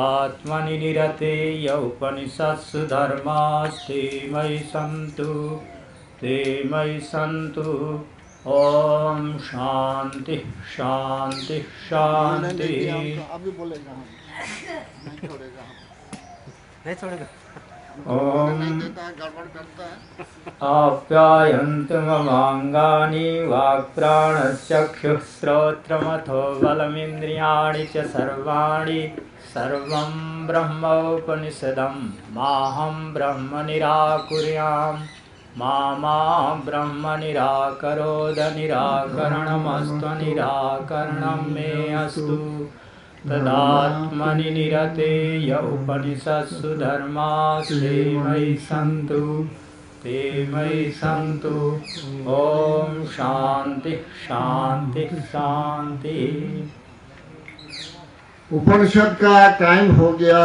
आत्मनि निरते उपनिषत्सु धर्मास्ते मयि सन्तु ओम शांति शांति शांति। अभी बोलेगा हम नहीं छोड़ेगा, नहीं छोड़ेगा। ओम गड़बड़ करता है। आप्यायन्तु ममाङ्गानि वाक्प्राणश्चक्षुश्रोत्रमथो बलमिन्द्रियाणि च सर्वाणि सर्वं ब्रह्मोपनिषदं माहं ब्रह्म निराकुर्याम् मा ब्रह्म निराकरोद निराकरणमस्तु निराकरणं मे अस्तु तदात्मनि निरते य उपनिषत्सु धर्मास्ते मयि सन्तु ओम शांति शांति शांति। उपनिषद का टाइम हो गया।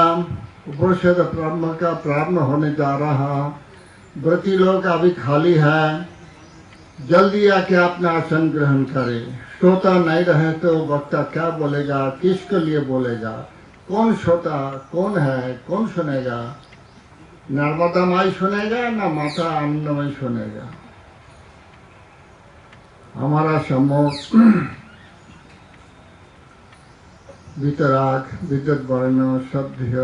उपनिषद ब्रह्म का प्रारंभ होने जा रहा। व्रती लोग अभी खाली है, जल्दी आके अपना आसन ग्रहण करे। श्रोता नहीं रहे तो वक्ता क्या बोलेगा, किसके लिए बोलेगा, कौन श्रोता कौन है, कौन सुनेगा? नर्मदा माई सुनेगा ना माता आनंदमयी सुनेगा? हमारा सम्मुख वितराग विद्युत वर्ण श्रद्धेय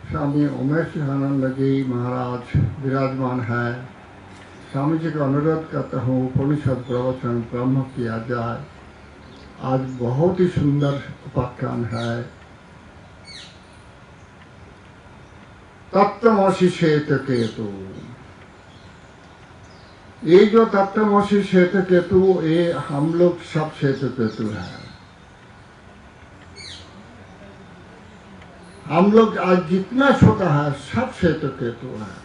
स्वामी उमेश आनंद जी महाराज विराजमान है। स्वामी जी का अनुरोध करता हूँ उपनिषद प्रवचन ब्रह्म किया जाए। आज बहुत ही सुंदर उपाख्यान है। तत्त्वमसि श्वेत केतु। ये जो तत्त्वमसि श्वेत केतु, ये हम लोग सब श्वेत केतु है। हम लोग आज जितना छोटा है सब श्वेत केतु है।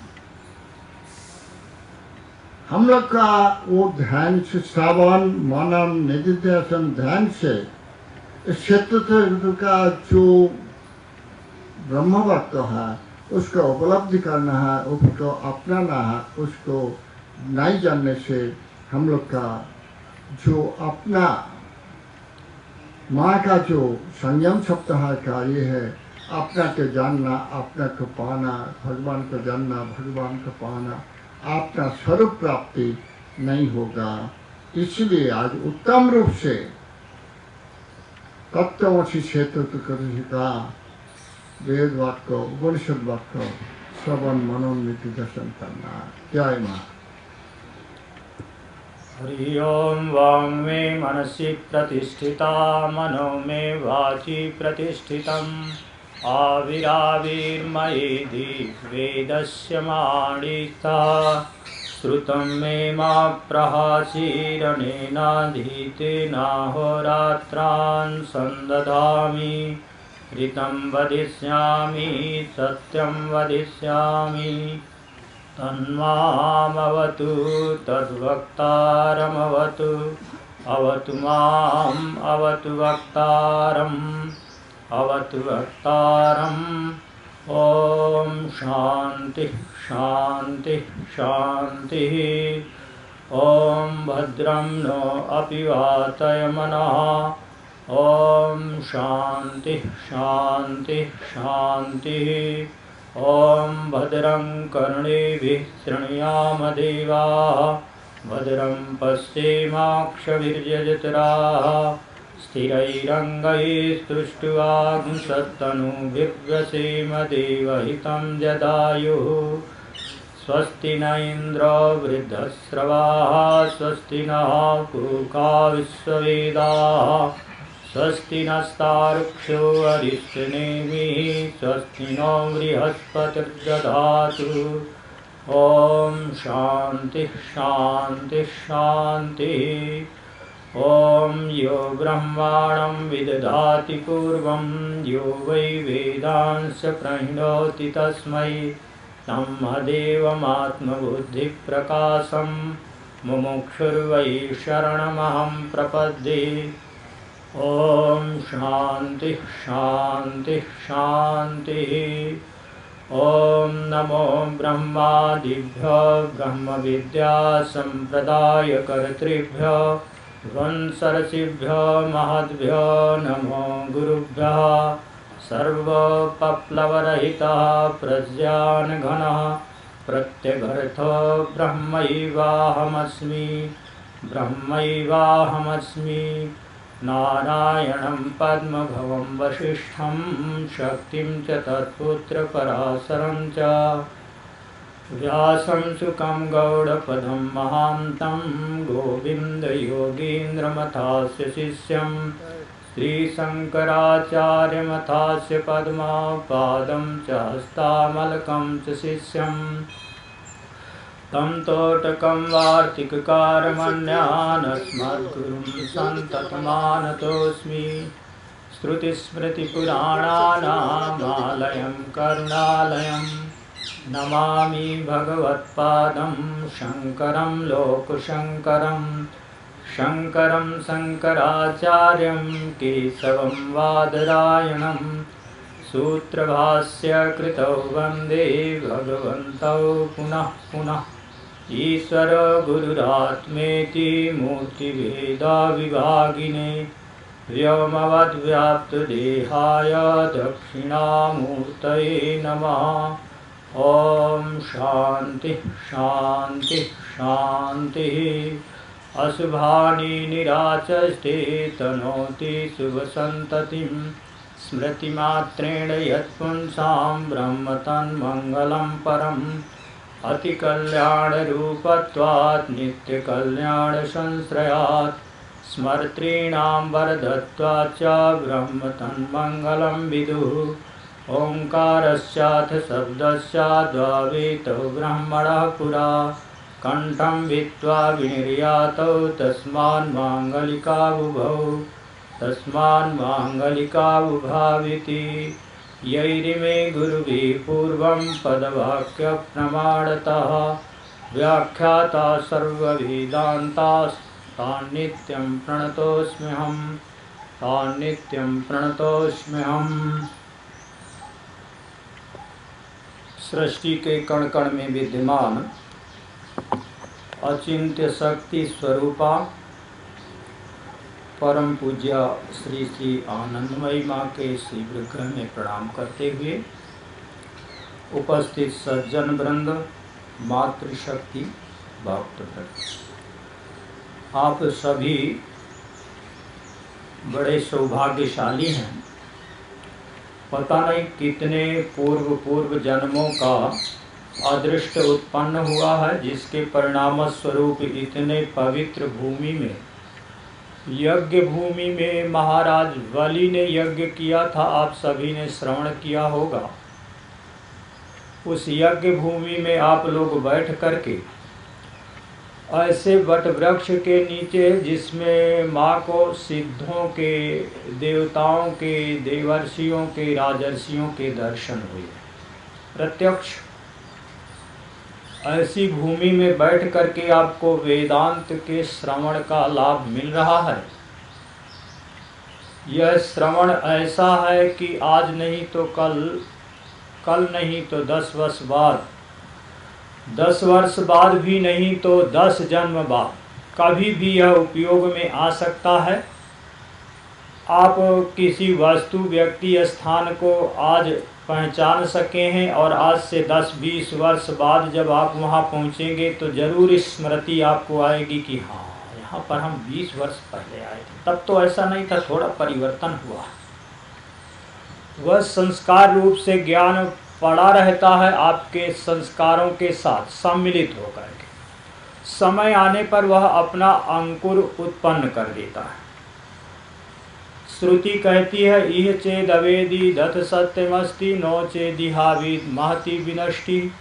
हम लोग का वो ध्यान से श्रवण मनन निधिध्यासन ध्यान से श्वेत केतु का जो ब्रह्मवत्व है उसको उपलब्धि करना है, उसको अपनाना है। उसको नहीं जानने से हम लोग का जो अपना माँ का जो संयम सप्ताह का ये है, अपना को जानना, अपना को पाना, भगवान को जानना, भगवान को पाना, अपना स्वरूप प्राप्ति नहीं होगा। इसलिए आज उत्तम रूप से तत्त्वमसि श्वेत केतु का वेद वाक्य उपनिषद वाक्य श्रवण मनन नीति दर्शन करना। जय माँ। हरि ओम वांग मे मनसि प्रतिष्ठिता मनो मे वाचि प्रतिष्ठितम् आविराविर्मयेधि वेदस्य माणिता श्रुतं मे मा प्रहासीरणेनाधीतेनाहोरात्रान् सन्दधामि ऋतं वदिष्यामि सत्यं वदिष्यामि तन्मामवतु तद्वक्तारमवतु अवतु माम् अवतु वक्तारम् अवतु वक्तारम्। ओम शांति शांति शांति। ओम भद्रं नो अपि वातयमनः। ओम शांति शांति शांति। ओम भद्रं कर्णेभिः शृणुयाम देवाः भद्रं पश्येमाक्षभिर्यजत्राः स्थिरैरङ्गैस्तुष्ट्वांसत्तनुभिर्व्यसेम देवहितं जदायुः। स्वस्ति न इन्द्रो वृद्धश्रवाः स्वस्ति नः पूषा विश्ववेदाः स्वस्ति नस्तार्क्ष्यो अरिष्टनेमिः स्वस्ति नो बृहस्पतिर्दधातु। ओम शांति शांति शांति। ओम यो ब्रह्माणं विदधाति पूर्वं यो वै वेदांश प्रणोति तस्मै तन्मदेवमात्मबुद्धिप्रकाशं मुमुक्षुर्वै शरणमहं प्रपद्ये। ओम शांति शांति शांति। ओम नमो ब्रह्मादिभ्यो ब्रह्मविद्या संप्रदायकर्तृभ्यो वंसरसिभ्यो महद्भ्यो नमो गुरुभ्यः सर्वपप्लवरहितः प्रज्ञानघनः प्रत्यगर्थो ब्रह्मैवाहमस्मि नारायणं पद्मभवं वसिष्ठं शक्तिं च तत्पुत्रपराशरं च व्यासं शुकं गौडपदं महान्तं गोविन्दयोगीन्द्रमथास्य शिष्यं श्रीशङ्कराचार्यमथास्य पद्मपादं च हस्तामलकं च शिष्यं तं तोटकं वार्तिककारमन्यानस्मद्गुरुं सन्ततमानतोऽस्मि श्रुतिस्मृतिपुराणानामालयं करुणालयं नमामि भगवत्पादं शङ्करं लोकशङ्करं शङ्कराचार्यं केशवं वादरायणं सूत्रभाष्य कृतौ वन्दे भगवन्तौ पुनः पुनः ईश्वर गुरुरात्मेति मूर्तिभेदविभागिने व्योमवद्व्याप्तदेहाय दक्षिणामूर्तये नमः। ॐ शान्ति शान्ति शान्तिः। अशुभानि निराचष्टे तनोति शुभसन्ततिं स्मृतिमात्रेण यत्पुंसां ब्रह्मतन्मङ्गलं परम् अतिकल्याणरूपत्वात् नित्यकल्याणसंश्रयात् स्मर्तॄणां वरदत्वात् च ब्रह्मतन्मङ्गलं विदुः। ओङ्कारस्याथ शब्दस्याद्वावेतौ ब्रह्मणः पुरा कण्ठं भित्त्वा विनिर्यातौ तस्मान्माङ्गलिकाबुभाविति यैरिमे गुरुभिः पूर्वं पदवाक्यप्रमाणतः व्याख्याता सर्ववेदान्तास्तान्नित्यं प्रणतोऽस्म्यहम्। सृष्टि के कण कण में विद्यमान अचिंत्य शक्ति स्वरूपा परम पूज्य श्री श्री आनंदमयी माँ के श्री विग्रह में प्रणाम करते हुए उपस्थित सज्जन वृंद, मातृशक्ति भक्तवृंद, आप सभी बड़े सौभाग्यशाली हैं। पता नहीं कितने पूर्व जन्मों का अदृष्ट उत्पन्न हुआ है, जिसके परिणाम स्वरूप इतने पवित्र भूमि में, यज्ञ भूमि में महाराज बलि ने यज्ञ किया था। आप सभी ने श्रवण किया होगा। उस यज्ञ भूमि में आप लोग बैठ करके ऐसे वट वृक्ष के नीचे, जिसमें माँ को सिद्धों के, देवताओं के, देवर्षियों के, राजर्षियों के दर्शन हुए प्रत्यक्ष। ऐसी भूमि में बैठ करके आपको वेदांत के श्रवण का लाभ मिल रहा है। यह श्रवण ऐसा है कि आज नहीं तो कल नहीं तो 10 वर्ष बाद, 10 वर्ष बाद भी नहीं तो 10 जन्म बाद कभी भी यह उपयोग में आ सकता है। आप किसी वस्तु, व्यक्ति, स्थान को आज पहचान सके हैं और आज से 10-20 वर्ष बाद जब आप वहां पहुंचेंगे तो जरूर स्मृति आपको आएगी कि हाँ, यहाँ पर हम 20 वर्ष पहले आए थे। तब तो ऐसा नहीं था, थोड़ा परिवर्तन हुआ। वह संस्कार रूप से ज्ञान पड़ा रहता है आपके संस्कारों के साथ सम्मिलित होकर के। समय आने पर वह अपना अंकुर उत्पन्न कर देता है। श्रुति कहती है, इह चेदवेदी दथ सत्यमस्ति नो चेदिहावीत महति विनष्टि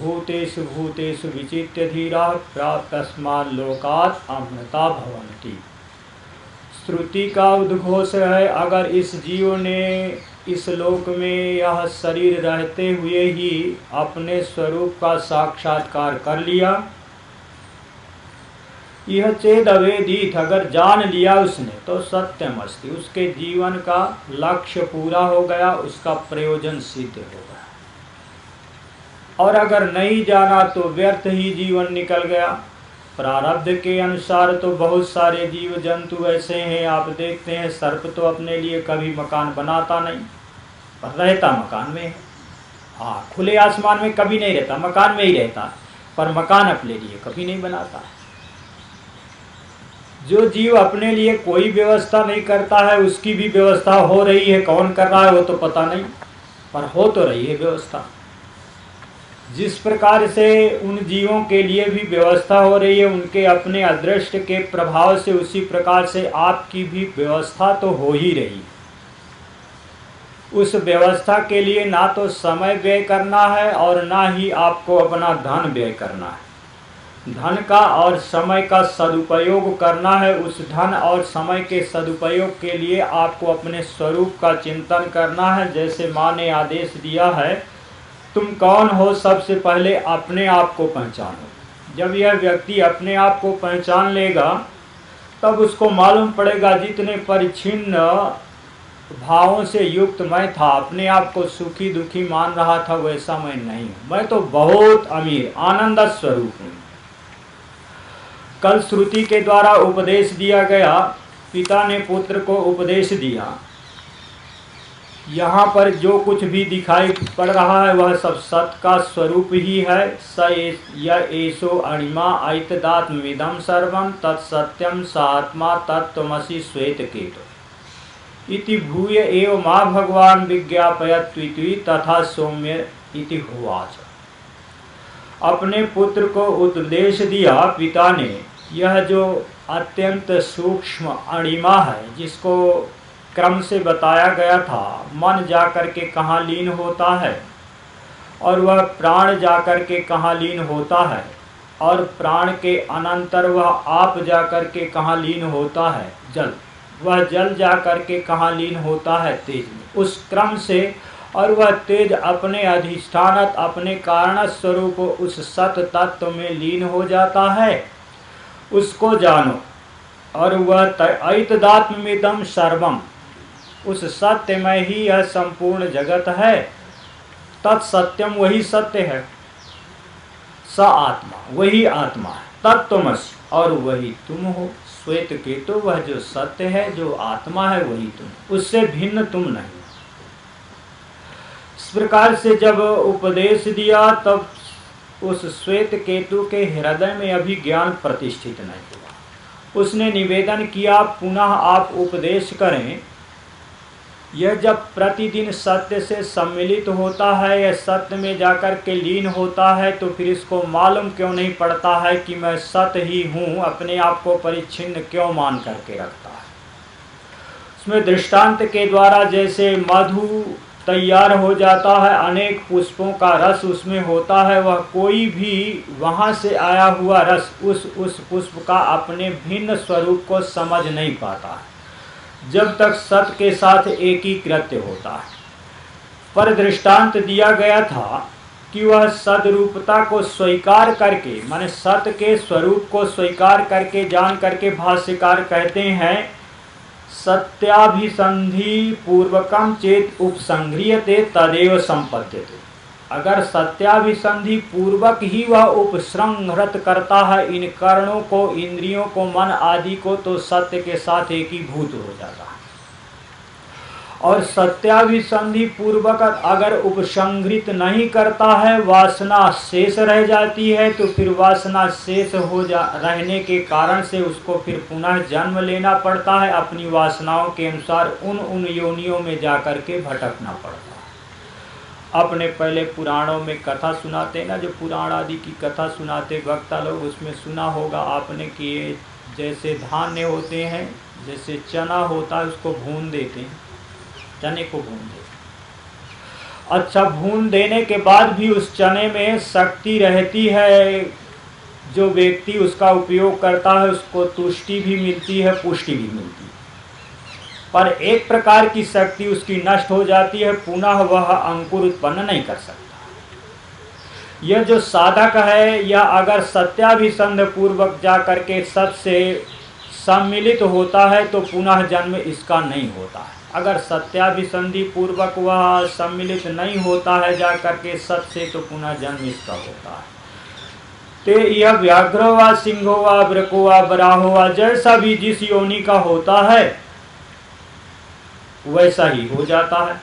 भूतेषु भूतेषु विचित्य धीरा प्राप्तस्मात् लोकात् अमृता भवन्ति। श्रुति का उद्घोष है, अगर इस जीव ने इस लोक में यह शरीर रहते हुए ही अपने स्वरूप का साक्षात्कार कर लिया, यह चेद अवेदित, अगर जान लिया उसने तो सत्यम अस्ति, उसके जीवन का लक्ष्य पूरा हो गया, उसका प्रयोजन सिद्ध हो गया। और अगर नहीं जाना तो व्यर्थ ही जीवन निकल गया। प्रारब्ध के अनुसार तो बहुत सारे जीव जंतु ऐसे हैं, आप देखते हैं सर्प तो अपने लिए कभी मकान बनाता नहीं, पर रहता मकान में है। हाँ, खुले आसमान में कभी नहीं रहता, मकान में ही रहता है, पर मकान अपने लिए कभी नहीं बनाता है। जो जीव अपने लिए कोई व्यवस्था नहीं करता है, उसकी भी व्यवस्था हो रही है, कौन कर रहा है वो तो पता नहीं, पर हो तो रही है व्यवस्था। जिस प्रकार से उन जीवों के लिए भी व्यवस्था हो रही है उनके अपने अदृष्ट के प्रभाव से, उसी प्रकार से आपकी भी व्यवस्था तो हो ही रही है। उस व्यवस्था के लिए ना तो समय व्यय करना है और ना ही आपको अपना धन व्यय करना है। धन का और समय का सदुपयोग करना है। उस धन और समय के सदुपयोग के लिए आपको अपने स्वरूप का चिंतन करना है। जैसे माँ ने आदेश दिया है, तुम कौन हो, सबसे पहले अपने आप को पहचानो। जब यह व्यक्ति अपने आप को पहचान लेगा तब उसको मालूम पड़ेगा जितने परिच्छिन्न भावों से युक्त मैं था, अपने आप को सुखी दुखी मान रहा था, वैसा मैं नहीं हूँ। मैं तो बहुत अमीर आनंद स्वरूप हूँ। कल श्रुति के द्वारा उपदेश दिया गया, पिता ने पुत्र को उपदेश दिया, यहाँ पर जो कुछ भी दिखाई पड़ रहा है वह सब सत का स्वरूप ही है। स एषो अणिमा ऐतदात्मविदं सर्वं तत्सत्यं स आत्मा तत्त्वमसि श्वेतकेतो इति भूय एव मां भगवान विज्ञापयत्विति तथा सौम्य इति होवाच। अपने पुत्र को उपदेश दिया पिता ने, यह जो अत्यंत सूक्ष्म अणिमा है, जिसको क्रम से बताया गया था, मन जाकर के कहाँ लीन होता है और वह प्राण जाकर के कहाँ लीन होता है, और प्राण के अनंतर वह आप जाकर के कहाँ लीन होता है, जल, वह जल जाकर के कहाँ लीन होता है, तेज में, उस क्रम से। और वह तेज अपने अधिष्ठानत अपने कारण स्वरूप उस सत तत्व में लीन हो जाता है, उसको जानो। और वह ऐतदात्म्यमिदं सर्वम, उस सत्य में ही यह संपूर्ण जगत है। तत्सत्यम, वही सत्य है। स आत्मा, वही आत्मा है। तत्त्वमसि, और वही तुम हो। श्वेत केतु, वह जो सत्य है, जो आत्मा है, वही तुम, उससे भिन्न तुम नहीं। इस प्रकार से जब उपदेश दिया तब उस श्वेत केतु के हृदय में अभी ज्ञान प्रतिष्ठित नहीं हुआ। उसने निवेदन किया, पुनः आप उपदेश करें। यह जब प्रतिदिन सत्य से सम्मिलित होता है, यह सत्य में जाकर के लीन होता है, तो फिर इसको मालूम क्यों नहीं पड़ता है कि मैं सत्य ही हूँ, अपने आप को परिच्छिन्न क्यों मान करके रखता है। उसमें दृष्टांत के द्वारा जैसे मधु तैयार हो जाता है, अनेक पुष्पों का रस उसमें होता है, वह कोई भी वहाँ से आया हुआ रस उस पुष्प का अपने भिन्न स्वरूप को समझ नहीं पाता है जब तक सत्य के साथ एकीकृत होता है। पर दृष्टांत दिया गया था कि वह सदरूपता को स्वीकार करके, माने सत्य के स्वरूप को स्वीकार करके जान करके, भाष्यकार कहते हैं सत्याभिसंधि पूर्वकम चेत उपसंग्रियते तदेव संपद्यते। अगर सत्याभिसंधि पूर्वक ही वह उपसंहृत करता है इन कर्णों को, इंद्रियों को, मन आदि को, तो सत्य के साथ एकीभूत हो जाता है। और सत्याभिसंधि पूर्वक अगर उपसंहृत नहीं करता है, वासना शेष रह जाती है, तो फिर वासना शेष रहने के कारण से उसको फिर पुनः जन्म लेना पड़ता है। अपनी वासनाओं के अनुसार उन योनियों में जाकर के भटकना पड़ता है। अपने पहले पुराणों में कथा सुनाते ना, जो पुराण आदि की कथा सुनाते वक्ता लोग, उसमें सुना होगा आपने कि ये जैसे धान्य होते हैं, जैसे चना होता है, उसको भून देते हैं, चने को भून देते। अच्छा, भून देने के बाद भी उस चने में शक्ति रहती है, जो व्यक्ति उसका उपयोग करता है उसको तुष्टि भी मिलती है, पुष्टि भी मिलती है। पर एक प्रकार की शक्ति उसकी नष्ट हो जाती है, पुनः वह अंकुर उत्पन्न नहीं कर सकता। यह जो साधक है, यह अगर सत्याभिसंध पूर्वक जा करके सबसे सम्मिलित होता है तो पुनः जन्म इसका नहीं होता है। अगर सत्याभिसंधि पूर्वक वह सम्मिलित नहीं होता है जा करके सत से, तो पुनः जन्म इसका होता है। ते यह व्याघ्रो व सिंहो व वृको व बराहो व जैसा भी जिस योनि का होता है वैसा ही हो जाता है।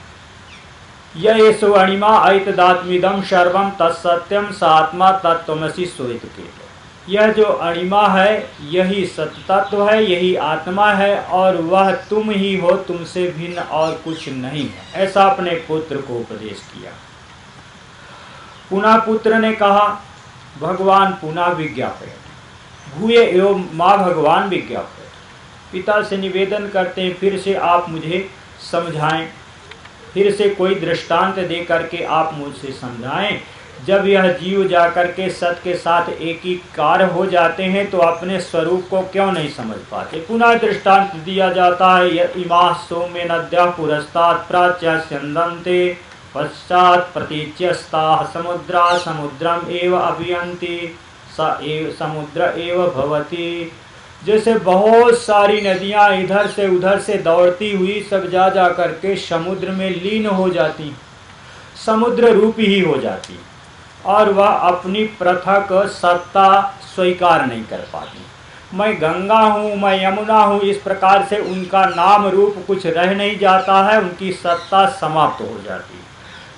येषु अणिमा ऐतदात्मिदं सर्वं तत्सत्यम सात्मा तत्त्वमसि श्वेत केतो। यह जो अणिमा है यही सत्य तत्व है, यही आत्मा है और वह तुम ही हो, तुमसे भिन्न और कुछ नहीं है। ऐसा अपने पुत्र को उपदेश किया। पुनः पुत्र ने कहा भगवान पुनः विज्ञापयति भूये एवं माँ भगवान विज्ञापयति। पिता से निवेदन करते हैं फिर से आप मुझे समझाएं, फिर से कोई दृष्टांत दे करके आप मुझसे समझाएं। जब यह जीव जाकर के सत के साथ एकीकार हो जाते हैं तो अपने स्वरूप को क्यों नहीं समझ पाते। पुनः दृष्टांत दिया जाता है इमा सौम्य नद्या पुरस्तात् प्राच्य स्यन्दन्ते पश्चात प्रतीच्यस्ता समुद्रा समुद्रम एव अभियन्ति स एव समुद्र एव भवति। जैसे बहुत सारी नदियां इधर से उधर से दौड़ती हुई सब जा करके समुद्र में लीन हो जाती, समुद्र रूप ही हो जाती और वह अपनी पृथक सत्ता स्वीकार नहीं कर पाती। मैं गंगा हूँ, मैं यमुना हूँ, इस प्रकार से उनका नाम रूप कुछ रह नहीं जाता है, उनकी सत्ता समाप्त हो जाती।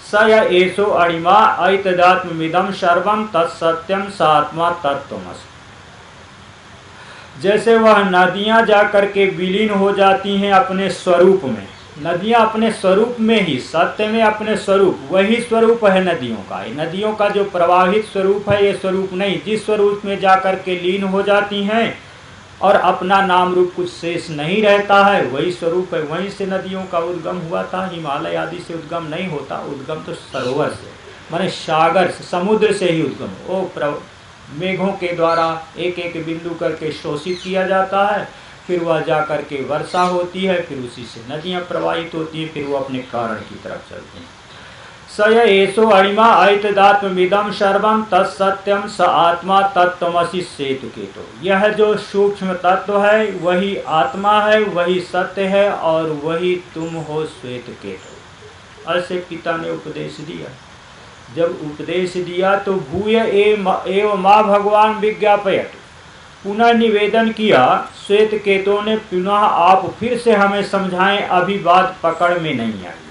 स य एषो अणिमा ऐतदात्म्यमिदं सर्वं तत्सत्यम सात्मा तत्त्वमसि। जैसे वह नदियां जाकर के विलीन हो जाती हैं अपने स्वरूप में, नदियां अपने स्वरूप में ही, सत्य में अपने स्वरूप, वही स्वरूप है नदियों का। नदियों का जो प्रवाहित स्वरूप है ये स्वरूप नहीं, जिस स्वरूप में जाकर के लीन हो जाती हैं और अपना नाम रूप कुछ शेष नहीं रहता है, वही स्वरूप है। वहीं से नदियों का उद्गम हुआ था, हिमालय आदि से उद्गम नहीं होता। उद्गम तो सरोवर से, माने सागर से, समुद्र से ही उद्गम। वो मेघों के द्वारा एक एक बिंदु करके शोषित किया जाता है, फिर वह जा करके वर्षा होती है, फिर उसी से नदियां प्रवाहित होती हैं, फिर वो अपने कारण की तरफ चलती हैं। स य एषो अणिमा ऐतदात्म्यमिदं सर्वं तत्सत्यम स आत्मा तत्त्वमसि श्वेत केतो। यह जो सूक्ष्म तत्व है वही आत्मा है, वही सत्य है और वही तुम हो श्वेत केतो। ऐसे पिता ने उपदेश दिया। जब उपदेश दिया तो भूय एव माँ भगवान विज्ञापयत, पुनः निवेदन किया श्वेत केतो ने, पुनः आप फिर से हमें समझाएं, अभी बात पकड़ में नहीं आई।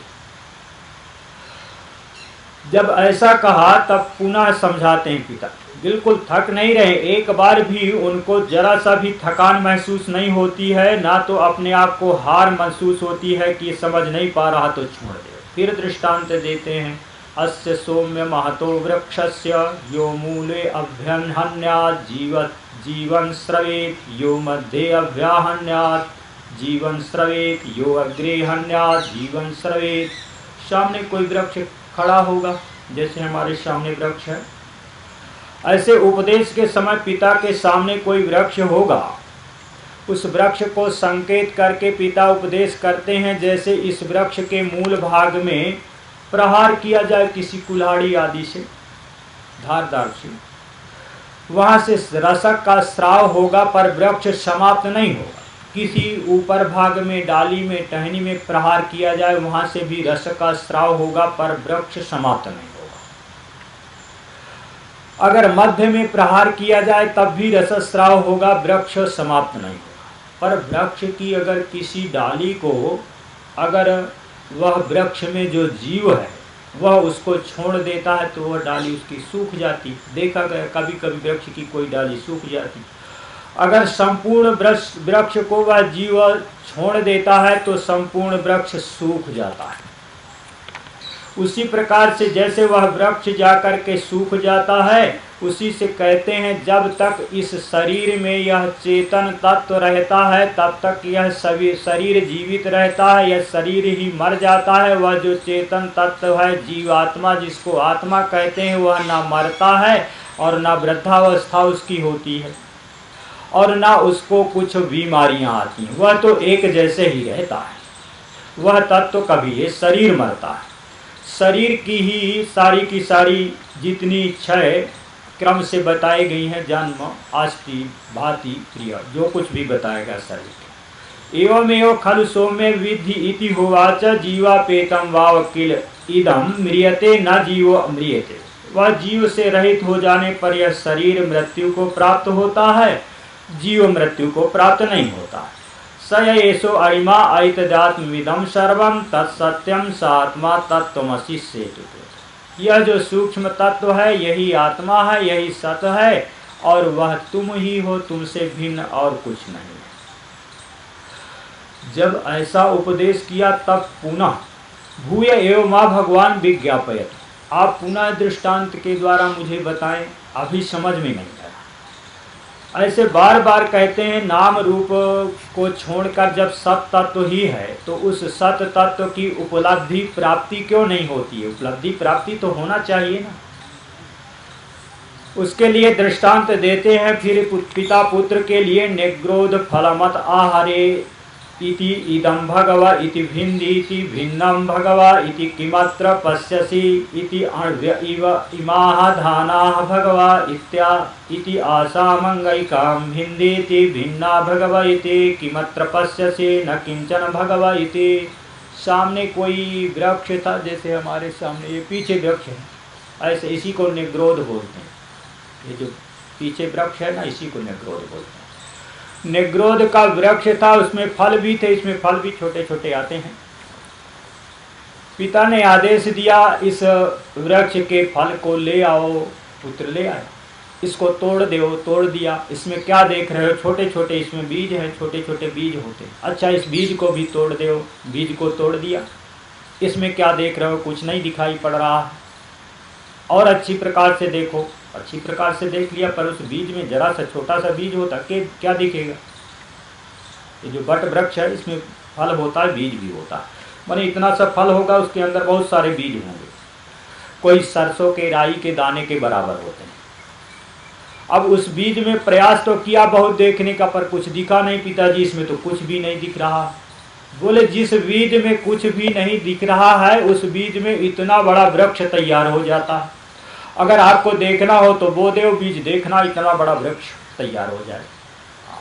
जब ऐसा कहा तब पुनः समझाते हैं पिता। बिल्कुल थक नहीं रहे, एक बार भी उनको जरा सा भी थकान महसूस नहीं होती है, ना तो अपने आप को हार महसूस होती है कि समझ नहीं पा रहा तो छोड़ दे। फिर दृष्टांत देते हैं अस्य सौम्य महतो वृक्षस्य यो मूले अभ्यहन्यात् जीवन स्रवेत, यो मध्ये अभ्याहन्यात् जीवन स्रवेत, यो अग्रे हन्यात् जीवन स्रवेत। सामने कोई वृक्ष खड़ा होगा, जैसे हमारे सामने वृक्ष है, ऐसे उपदेश के समय पिता के सामने कोई वृक्ष होगा, उस वृक्ष को संकेत करके पिता उपदेश करते हैं। जैसे इस वृक्ष के मूल भाग में प्रहार किया जाए किसी कुल्हाड़ी आदि से, धारदार से, वहां से रसक का स्राव होगा, पर वृक्ष समाप्त नहीं होगा। किसी ऊपर भाग में, डाली में, टहनी में प्रहार किया जाए, वहां से भी रस का स्राव होगा, पर वृक्ष समाप्त नहीं होगा। अगर मध्य में प्रहार किया जाए तब भी रस स्राव होगा, वृक्ष समाप्त नहीं होगा। पर वृक्ष की अगर किसी डाली को, अगर वह वृक्ष में जो जीव है वह उसको छोड़ देता है तो वह डाली उसकी सूख जाती। देखा गया कभी कभी वृक्ष की कोई डाली सूख जाती। अगर संपूर्ण वृक्ष को वह जीव छोड़ देता है तो संपूर्ण वृक्ष सूख जाता है। उसी प्रकार से जैसे वह वृक्ष जाकर के सूख जाता है, उसी से कहते हैं जब तक इस शरीर में यह चेतन तत्व रहता है तब तक यह शरीर जीवित रहता है। यह शरीर ही मर जाता है। वह जो चेतन तत्व है, जीवात्मा जिसको आत्मा कहते हैं, वह ना मरता है और ना वृद्धावस्था उसकी होती है और ना उसको कुछ बीमारियां आती हैं। वह तो एक जैसे ही रहता है। वह तत्व कभी ये शरीर मरता है। शरीर की ही सारी जितनी क्षय क्रम से बताई गई हैं, जन्म, अस्थि, भांति, क्रिया, जो कुछ भी बताएगा शरीर। एवमेव खलु सौम्य विद्धि इति होवाच जीवापेतम वाव किल इदम म्रियते न जीवो म्रियते। वह जीव से रहित हो जाने पर यह शरीर मृत्यु को प्राप्त होता है, जीव मृत्यु को प्राप्त नहीं होता। स एषो अणिमा ऐतदात्मविदं सर्वं तत्सत्यं स आत्मा तत्त्वमसि सेतु। यह जो सूक्ष्म तत्व है यही आत्मा है, यही सत्य है, और वह तुम ही हो, तुमसे भिन्न और कुछ नहीं। जब ऐसा उपदेश किया तब पुनः भूय एव मां भगवान विज्ञापयत, आप पुनः दृष्टांत के द्वारा मुझे बताएं, अभी समझ में नहीं आया। ऐसे बार बार कहते हैं, नाम रूप को छोड़कर जब सत तत्व ही है तो उस सत तत्व की उपलब्धि प्राप्ति क्यों नहीं होती है? उपलब्धि प्राप्ति तो होना चाहिए ना। उसके लिए दृष्टांत देते हैं, फिर पिता पुत्र के लिए निग्रोध फलमत आहारे इति इदं भगव इति भिन्नीति भिन्नं भगव इति किमत्र पश्यसि इति अण्व्य इव इमाः धानाः भगव इति आशामंगैकां भिन्नीति भिन्ना भगव इति किमत्र पश्यसि न किंचन भगव इति। सामने कोई वृक्ष था, जैसे हमारे सामने ये पीछे वृक्ष है, ऐसे इसी को निग्रोध बोलते हैं। ये जो पीछे वृक्ष है ना, इसी को निग्रोध बोलते हैं। निग्रोध का वृक्ष था, उसमें फल भी थे, इसमें फल भी छोटे छोटे आते हैं। पिता ने आदेश दिया, इस वृक्ष के फल को ले आओ। पुत्र ले आया, इसको तोड़ दो, तोड़ दिया। इसमें क्या देख रहे हो? छोटे छोटे इसमें बीज हैं, छोटे छोटे बीज होते हैं। अच्छा, इस बीज को भी तोड़ दो। बीज को तोड़ दिया। इसमें क्या देख रहे हो? कुछ नहीं दिखाई पड़ रहा। और अच्छी प्रकार से देखो। अच्छी प्रकार से देख लिया, पर उस बीज में जरा सा छोटा सा बीज होता के क्या दिखेगा? ये जो बट वृक्ष है इसमें फल होता है, बीज भी होता है। माने इतना सा फल होगा, उसके अंदर बहुत सारे बीज होंगे, कोई सरसों के राई के दाने के बराबर होते हैं। अब उस बीज में प्रयास तो किया बहुत देखने का, पर कुछ दिखा नहीं। पिताजी इसमें तो कुछ भी नहीं दिख रहा। बोले, जिस बीज में कुछ भी नहीं दिख रहा है उस बीज में इतना बड़ा वृक्ष तैयार हो जाता है। अगर आपको देखना हो तो वो देव बीज देखना, इतना बड़ा वृक्ष तैयार हो जाए।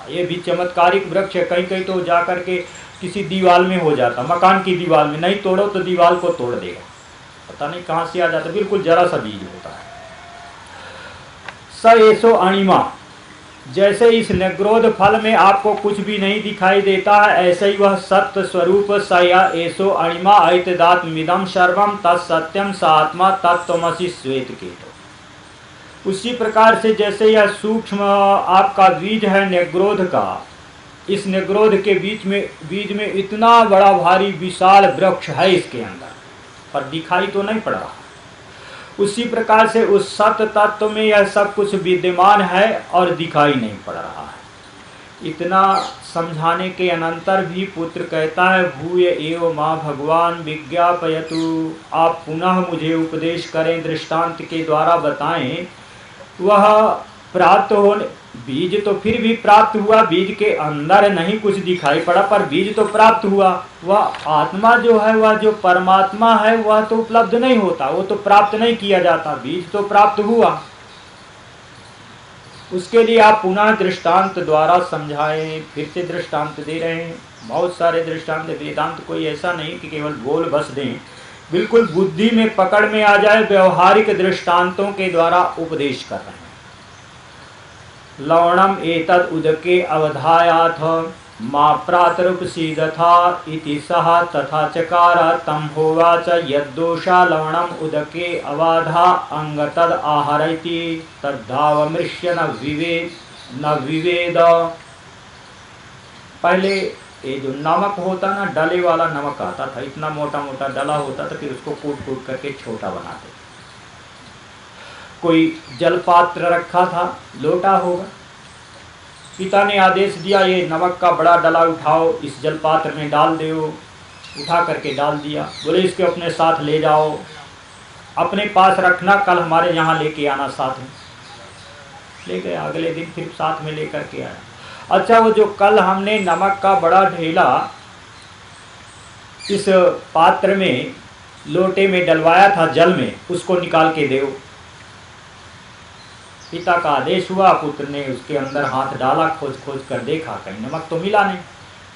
ये भी चमत्कारिक वृक्ष है। कहीं कहीं तो जा करके किसी दीवार में हो जाता, मकान की दीवार में, नहीं तोड़ो तो दीवार को तोड़ देगा, पता नहीं कहाँ से आ जाता, बिल्कुल जरा सा बीज होता है। स एसो अणिमा, जैसे इस निग्रोध फल में आपको कुछ भी नहीं दिखाई देता है, ऐसे ही वह सत्य स्वरूप सया एसो अणिमा ऐतदात्मविदं सर्वं तत्सत्यं स आत्मा तत्त्वमसि श्वेत केतो। उसी प्रकार से जैसे यह सूक्ष्म आपका बीज है निग्रोध का, इस निग्रोध के बीज में इतना बड़ा भारी विशाल वृक्ष है इसके अंदर, पर दिखाई तो नहीं पड़ रहा। उसी प्रकार से उस सत्य तत्व में यह सब कुछ विद्यमान है और दिखाई नहीं पड़ रहा है। इतना समझाने के अनंतर भी पुत्र कहता है, भूय एव मां भगवान विज्ञापयतु, आप पुनः मुझे उपदेश करें, दृष्टांत के द्वारा बताएं। वह प्राप्त होने, बीज तो फिर भी प्राप्त हुआ, बीज के अंदर नहीं कुछ दिखाई पड़ा, पर बीज तो प्राप्त हुआ। वह आत्मा जो है, वह जो परमात्मा है, वह तो उपलब्ध नहीं होता, वो तो प्राप्त नहीं किया जाता। बीज तो प्राप्त हुआ, उसके लिए आप पुनः दृष्टांत द्वारा समझाएं। फिर से दृष्टांत दे रहे हैं, बहुत सारे दृष्टांत। वेदांत कोई ऐसा नहीं कि केवल बोल बस दें, बिल्कुल बुद्धि में पकड़ में आ जाए, व्यवहारिक दृष्टांतों के द्वारा उपदेश कर रहे हैं। लवणम एतद उदके अवधायाथ मां प्रातरुपसीदथा इति सह तथा चकार तम होवाच यद्दोषा लवणम उदके अवाधा अंगतद आहरति तद्धावमृष्य न विवेद। पहले ये जो नमक होता ना, डले वाला नमक आता था, इतना मोटा मोटा डला होता था, फिर उसको कूट कूट करके छोटा बनाते। कोई जलपात्र रखा था, लोटा होगा, पिता ने आदेश दिया, ये नमक का बड़ा डला उठाओ, इस जलपात्र में डाल दो। उठा करके डाल दिया। बोले, इसके अपने साथ ले जाओ, अपने पास रखना, कल हमारे यहाँ लेके आना साथ में। ले गए, अगले दिन फिर साथ में लेकर के आया। अच्छा, वो जो कल हमने नमक का बड़ा ढेला इस पात्र में, लोटे में डलवाया था जल में, उसको निकाल के दो। पिता का आदेश हुआ, पुत्र ने उसके अंदर हाथ डाला, खोज खोज कर देखा, कहीं नमक तो मिला नहीं।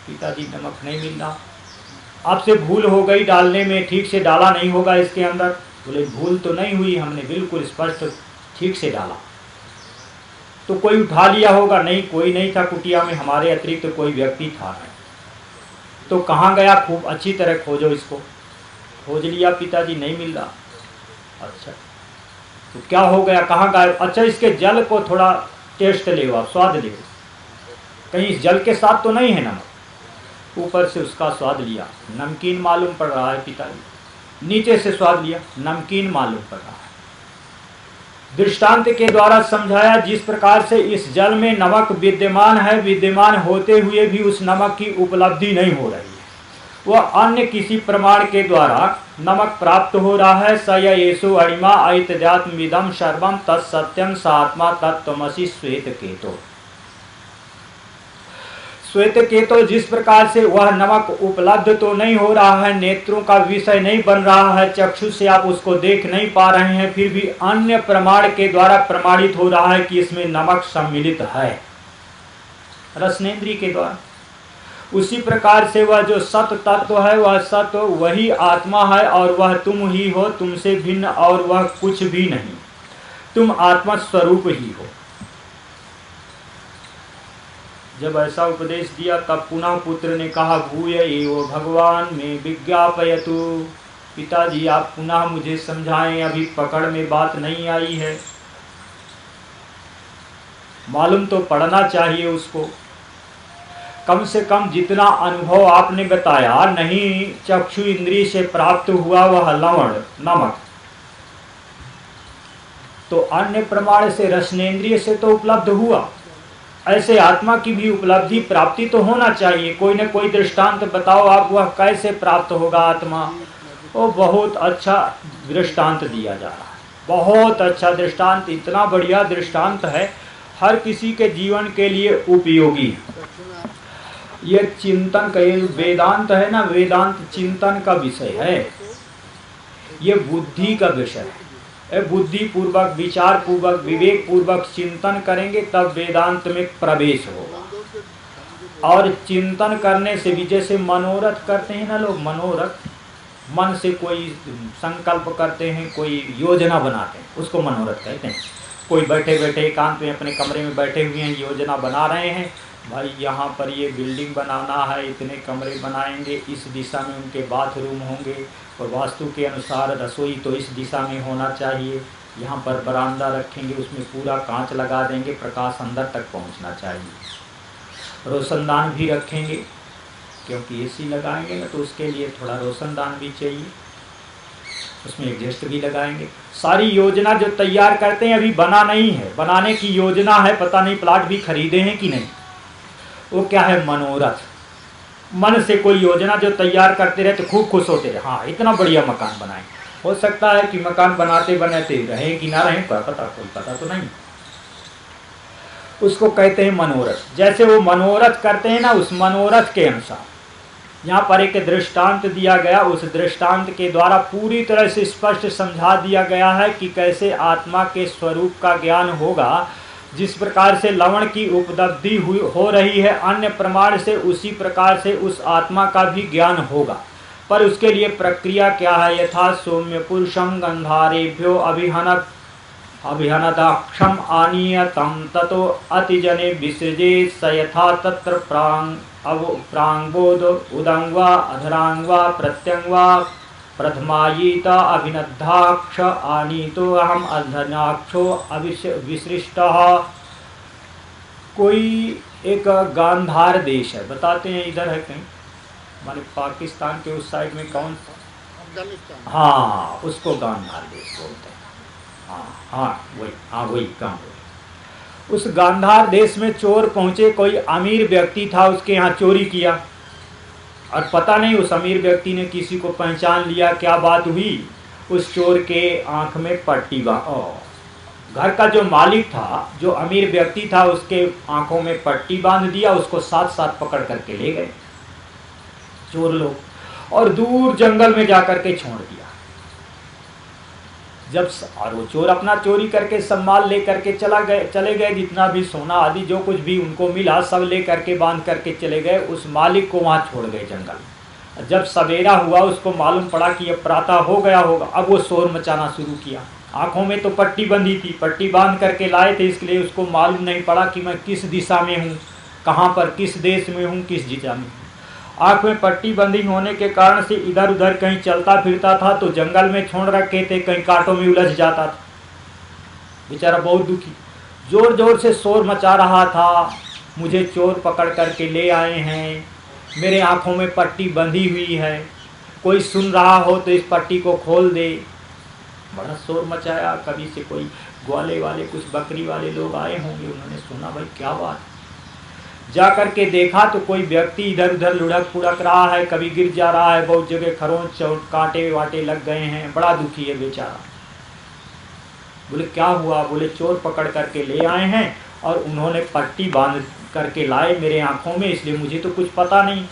पिताजी, नमक नहीं मिल रहा, आपसे भूल हो गई डालने में, ठीक से डाला नहीं होगा इसके अंदर। बोले भूल तो नहीं हुई, हमने बिल्कुल स्पष्ट ठीक से डाला। तो कोई उठा लिया होगा? नहीं, कोई नहीं था कुटिया में, हमारे अतिरिक्त तो कोई व्यक्ति था नहीं। तो कहाँ गया? खूब अच्छी तरह खोजो इसको। खोज लिया पिताजी, नहीं मिल रहा। अच्छा, तो क्या हो गया, कहाँ गायब? अच्छा, इसके जल को थोड़ा टेस्ट ले, आप स्वाद ले, कहीं इस जल के साथ तो नहीं है नमक। ऊपर से उसका स्वाद लिया, नमकीन मालूम पड़ रहा है पिताजी। नीचे से स्वाद लिया, नमकीन मालूम पड़ रहा है। दृष्टांत के द्वारा समझाया, जिस प्रकार से इस जल में नमक विद्यमान है, विद्यमान होते हुए भी उस नमक की उपलब्धि नहीं हो रही है, वह अन्य किसी प्रमाण के द्वारा नमक प्राप्त हो रहा है। स येषु अणिमा ऐतद्यात्मविदं सर्वं तत्सत्यं स आत्मा तत्त्वमसि श्वेत केतो। श्वेत केतो, जिस प्रकार से वह नमक उपलब्ध तो नहीं हो रहा है, नेत्रों का विषय नहीं बन रहा है, चक्षु से आप उसको देख नहीं पा रहे हैं, फिर भी अन्य प्रमाण के द्वारा प्रमाणित हो रहा है कि इसमें नमक सम्मिलित है, रसनेन्द्रिय के द्वारा। उसी प्रकार से वह जो सत तत्व है, वह सत्व वही आत्मा है और वह तुम ही हो, तुमसे भिन्न और वह कुछ भी नहीं, तुम आत्मा स्वरूप ही हो। जब ऐसा उपदेश दिया तब पुनः पुत्र ने कहा, भूय एव भगवान में विज्ञापयतु। पिताजी आप पुनः मुझे समझाएं, अभी पकड़ में बात नहीं आई है। मालूम तो पड़ना चाहिए उसको, कम से कम जितना अनुभव आपने बताया, नहीं चक्षु इंद्रिय से प्राप्त हुआ वह लवण नमक, तो अन्य प्रमाण से रसनेन्द्रिय से तो उपलब्ध हुआ, ऐसे आत्मा की भी उपलब्धि प्राप्ति तो होना चाहिए। कोई न कोई दृष्टांत बताओ आप, वह कैसे प्राप्त होगा आत्मा? वो बहुत अच्छा दृष्टांत दिया जा रहा है, बहुत अच्छा दृष्टांत, इतना बढ़िया दृष्टांत है, हर किसी के जीवन के लिए उपयोगी है। ये चिंतन का, ये वेदांत है ना, वेदांत चिंतन का विषय है, ये बुद्धि का विषय है। बुद्धि पूर्वक, विचार पूर्वक, विवेक पूर्वक चिंतन करेंगे तब वेदांत में प्रवेश होगा। और चिंतन करने से भी, जैसे मनोरथ करते हैं ना लोग, मनोरथ, मन से कोई संकल्प करते हैं, कोई योजना बनाते हैं, उसको मनोरथ कहते हैं। कोई बैठे बैठे एकांत में अपने कमरे में बैठे हुए हैं, योजना बना रहे हैं, भाई यहाँ पर ये बिल्डिंग बनाना है, इतने कमरे बनाएंगे, इस दिशा में उनके बाथरूम होंगे, और वास्तु के अनुसार रसोई तो इस दिशा में होना चाहिए, यहाँ पर बरामदा रखेंगे, उसमें पूरा कांच लगा देंगे, प्रकाश अंदर तक पहुँचना चाहिए। रोशनदान भी रखेंगे, क्योंकि एसी लगाएंगे ना, तो उसके लिए थोड़ा रोशनदान भी चाहिए, उसमें एडजस्ट भी लगाएंगे। सारी योजना जो तैयार करते हैं, अभी बना नहीं है, बनाने की योजना है, पता नहीं प्लाट भी खरीदे हैं कि नहीं, वो क्या है? मनोरथ। मन से कोई योजना जो तैयार करते रहे तो खूब खुश होते रहे, हाँ इतना बढ़िया मकान बनाए। हो सकता है कि मकान बनाते बनाते रहे कि ना रहे, कोई पता तो नहीं, उसको कहते हैं मनोरथ। जैसे वो मनोरथ करते हैं ना, उस मनोरथ के अनुसार यहाँ पर एक दृष्टांत दिया गया, उस दृष्टांत के द्वारा पूरी तरह से स्पष्ट समझा दिया गया है कि कैसे आत्मा के स्वरूप का ज्ञान होगा। जिस प्रकार से लवण की उपलब्धि हो रही है अन्य प्रमाण से, उसी प्रकार से उस आत्मा का भी ज्ञान होगा, पर उसके लिए प्रक्रिया क्या है? यथा सौम्य पुरुषं गंधारेभ्यो अभिहनदाक्षम आनीय तम ततो अतिजने विसृजे स यथा तत्र प्रांगबोध उदंगवा अधरांगवा प्रत्यंगवा प्रथमायीत अभिनद्धाक्ष आनीतो अहम अधनाक्षो विसृष्टः। कोई एक गांधार देश है, बताते हैं इधर है कहीं, माने पाकिस्तान के उस साइड में, कौन? हाँ, उसको गांधार देश बोलते हैं। वही काम। उस गांधार देश में चोर पहुंचे, कोई अमीर व्यक्ति था, उसके यहाँ चोरी किया, और पता नहीं उस अमीर व्यक्ति ने किसी को पहचान लिया, क्या बात हुई, उस चोर के आंख में पट्टी घर का जो मालिक था, जो अमीर व्यक्ति था, उसके आंखों में पट्टी बांध दिया, उसको साथ साथ पकड़ करके ले गए चोर लोग, और दूर जंगल में जाकर के छोड़ दिया। जब और वो चोर अपना चोरी करके सब माल ले करके चले गए, जितना भी सोना आदि जो कुछ भी उनको मिला सब ले करके बांध करके चले गए, उस मालिक को वहाँ छोड़ गए जंगल। जब सवेरा हुआ उसको मालूम पड़ा कि अब प्रातः हो गया होगा, अब वो शोर मचाना शुरू किया। आंखों में तो पट्टी बंधी थी, पट्टी बांध करके लाए थे, इसलिए उसको मालूम नहीं पड़ा कि मैं किस दिशा में हूँ, कहाँ पर, किस देश में हूँ, किस दिशा में हूँ। आँख में पट्टी बंधी होने के कारण से इधर उधर कहीं चलता फिरता था तो जंगल में छोड़ रखे थे, कहीं कांटों में उलझ जाता था। बेचारा बहुत दुखी, जोर जोर से शोर मचा रहा था, मुझे चोर पकड़ करके ले आए हैं, मेरे आँखों में पट्टी बंधी हुई है, कोई सुन रहा हो तो इस पट्टी को खोल दे। बड़ा शोर मचाया। कभी से कोई ग्वाले वाले, कुछ बकरी वाले लोग आए होंगे, उन्होंने सुना भाई क्या बात। जा करके देखा तो कोई व्यक्ति इधर उधर लुढ़क पुढ़क रहा है, कभी गिर जा रहा है, बहुत जगह खरोंच चोट कांटे वाटे लग गए हैं, बड़ा दुखी है बेचारा। बोले क्या हुआ? बोले चोर पकड़ करके ले आए हैं और उन्होंने पट्टी बांध करके लाए मेरे आंखों में, इसलिए मुझे तो कुछ पता नहीं।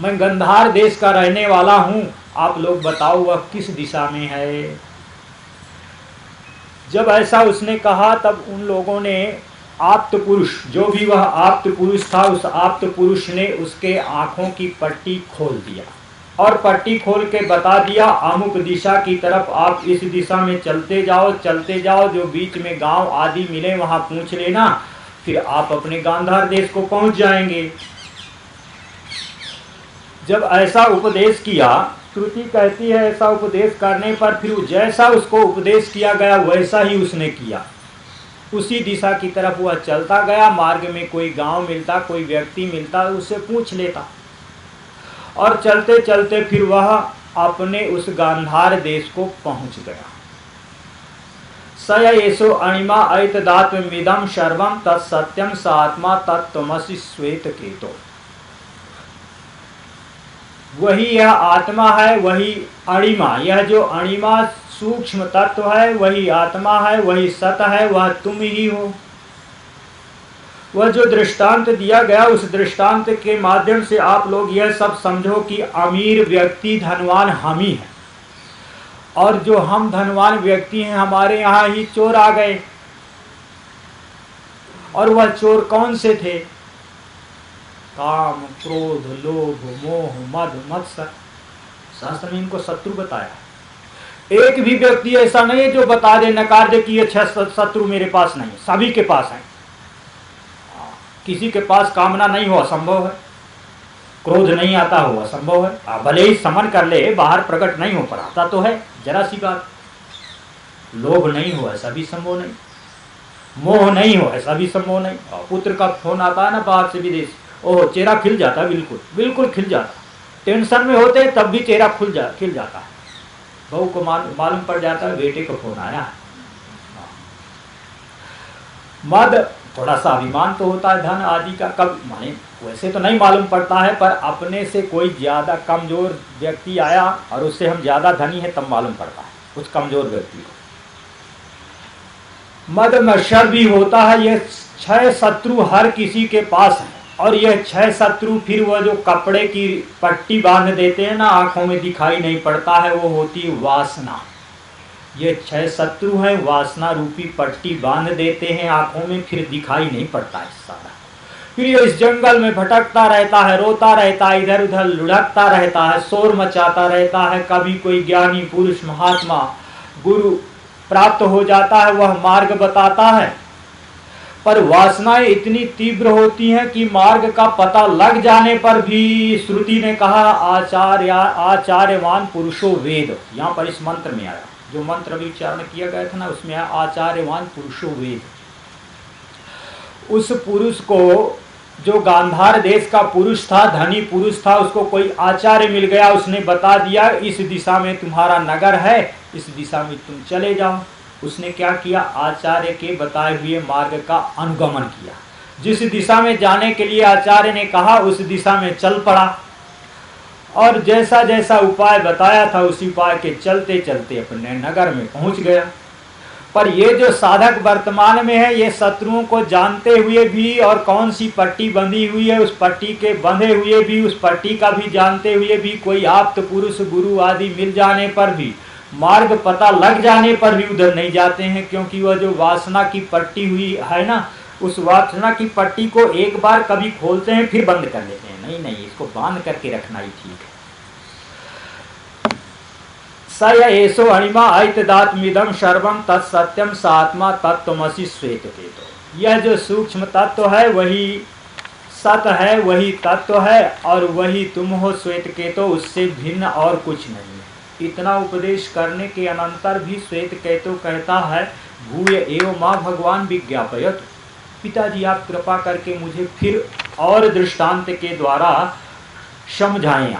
मैं गंधार देश का रहने वाला हूँ, आप लोग बताओ वह किस दिशा में है। जब ऐसा उसने कहा तब उन लोगों ने आप्त पुरुष, जो भी वह आप्त पुरुष था, उस आप्त पुरुष ने उसके आंखों की पट्टी खोल दिया और पट्टी खोल के बता दिया अमुक दिशा की तरफ आप इस दिशा में चलते जाओ, जो बीच में गांव आदि मिले वहां पूछ लेना, फिर आप अपने गांधार देश को पहुंच जाएंगे। जब ऐसा उपदेश किया, श्रुति कहती है ऐसा उपदेश करने पर फिर जैसा उसको उपदेश किया गया वैसा ही उसने किया। उसी दिशा की तरफ वह चलता गया। मार्ग में कोई गांव मिलता, कोई व्यक्ति मिलता, उससे पूछ लेता और चलते चलते फिर वह अपने उस गांधार देश को पहुंच गया। स एषो अणिमा ऐतदात्म्यमिदं सर्वं तत्सत्यं स आत्मा तत्त्वमसि श्वेत केतो। वही यह आत्मा है, वही अणिमा, यह जो अणिमा सूक्ष्म तत्व है वही आत्मा है, वही सत है, वह तुम ही हो। वह जो दृष्टांत दिया गया उस दृष्टांत के माध्यम से आप लोग यह सब समझो कि अमीर व्यक्ति धनवान हम ही हैं, और जो हम धनवान व्यक्ति हैं हमारे यहाँ ही चोर आ गए। और वह चोर कौन से थे? काम, क्रोध, लोभ, मोह, मद, मत्सर। शास्त्र में इनको शत्रु बताया। एक भी व्यक्ति ऐसा नहीं है जो बता दे, नकार दे कि ये 6 शत्रु मेरे पास नहीं, सभी के पास है। किसी के पास कामना नहीं हो, असंभव है। क्रोध नहीं आता हो, असंभव है। भले ही समन कर ले, बाहर प्रकट नहीं हो, पर आता तो है, जरा सी बात। लोभ नहीं हो, ऐसा भी संभव नहीं। मोह नहीं हो, ऐसा भी संभव नहीं। पुत्र का फोन आता है ना बाहर से, विदेश, ओह चेहरा खिल जाता है, बिल्कुल बिल्कुल खिल जाता। टेंशन में होते तब भी चेहरा खिल जाता है। बहू को मालूम पड़ जाता है बेटे को फोन आया। मद, थोड़ा सा अभिमान तो होता है धन आदि का, कब माने वैसे तो नहीं मालूम पड़ता है, पर अपने से कोई ज्यादा कमजोर व्यक्ति आया और उससे हम ज्यादा धनी है तब मालूम पड़ता है उस कमजोर व्यक्ति को। मद मत्सर भी होता है। ये 6 शत्रु हर किसी के पास है, और यह 6 शत्रु फिर वह जो कपड़े की पट्टी बांध देते हैं ना, आंखों में दिखाई नहीं पड़ता है, वो होती है वासना। ये 6 शत्रु हैं, वासना रूपी पट्टी बांध देते हैं आंखों में, फिर दिखाई नहीं पड़ता है सारा। फिर ये इस जंगल में भटकता रहता है, रोता रहता है, इधर उधर लुढ़कता रहता है, शोर मचाता रहता है। कभी कोई ज्ञानी पुरुष, महात्मा, गुरु प्राप्त हो जाता है, वह मार्ग बताता है, पर वासनाएं इतनी तीव्र होती हैं कि मार्ग का पता लग जाने पर भी, श्रुति ने कहा आचार्यवान पुरुषो वेद, यहाँ पर इस मंत्र में आया, जो मंत्र अभी उच्चारण किया गया था ना, उसमें आया आचार्यवान पुरुषो वेद। उस पुरुष को, जो गांधार देश का पुरुष था, धनी पुरुष था, उसको कोई आचार्य मिल गया, उसने बता दिया इस दिशा में तुम्हारा नगर है, इस दिशा में तुम चले जाओ। उसने क्या किया? आचार्य के बताए हुए मार्ग का अनुगमन किया। जिस दिशा में जाने के लिए आचार्य ने कहा उस दिशा में चल पड़ा, और जैसा जैसा उपाय बताया था उसी उपाय के चलते चलते अपने नगर में पहुंच गया। पर ये जो साधक वर्तमान में है, ये शत्रुओं को जानते हुए भी, और कौन सी पट्टी बंधी हुई है उस पट्टी के बंधे हुए भी, उस पट्टी का भी जानते हुए भी, कोई आप्त पुरुष गुरु आदि मिल जाने पर भी, मार्ग पता लग जाने पर भी उधर नहीं जाते हैं, क्योंकि वह जो वासना की पट्टी हुई है ना, उस वासना की पट्टी को एक बार कभी खोलते हैं फिर बंद कर लेते हैं। नहीं नहीं, इसको बांध करके रखना ही ठीक है। स एषो अणिमा ऐतदात्मिदं सर्वं तत्सत्यम सात्मा तत्त्वमसि श्वेतकेतो। यह जो सूक्ष्म तत्व है वही सत है, वही तत्व है और वही तुम हो श्वेतकेतो, उससे भिन्न और कुछ नहीं है। इतना उपदेश करने के अनंतर भी श्वेतकेतो कहता है भूय एव मां भगवान विज्ञापयत। पिताजी आप कृपा करके मुझे फिर और दृष्टांत के द्वारा समझाएं।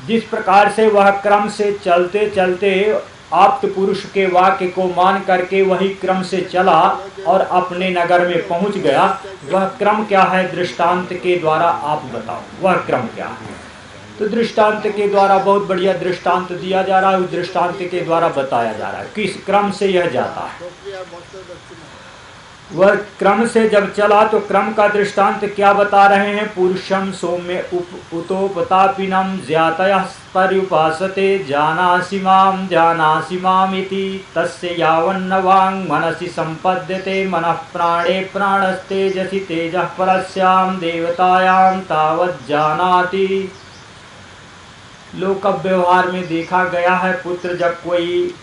जिस प्रकार से वह क्रम से चलते चलते आप्त पुरुष के वाक्य को मान करके वही क्रम से चला और अपने नगर में पहुंच गया, वह क्रम क्या है दृष्टांत के द्वारा आप बताओ, वह क्रम क्या है। तो दृष्टांत के द्वारा बहुत बढ़िया दृष्टांत दिया जा रहा है, उस दृष्टांत के द्वारा बताया जा रहा है किस क्रम से यह जाता है। वह क्रम से जब चला तो क्रम का दृष्टांत क्या बता रहे हैं। पुरुषम सौम्य उतोपतापिनम ज्ञातयः पर्युपासते जानासि माम इति तस्य यावन्न वांग मनसि संपद्यते मनः प्राणे प्राणस्तेजसि तेजः परस्याम देवतायाम तावत् जानाति। लोक व्यवहार में देखा गया है, पुत्र जब कोई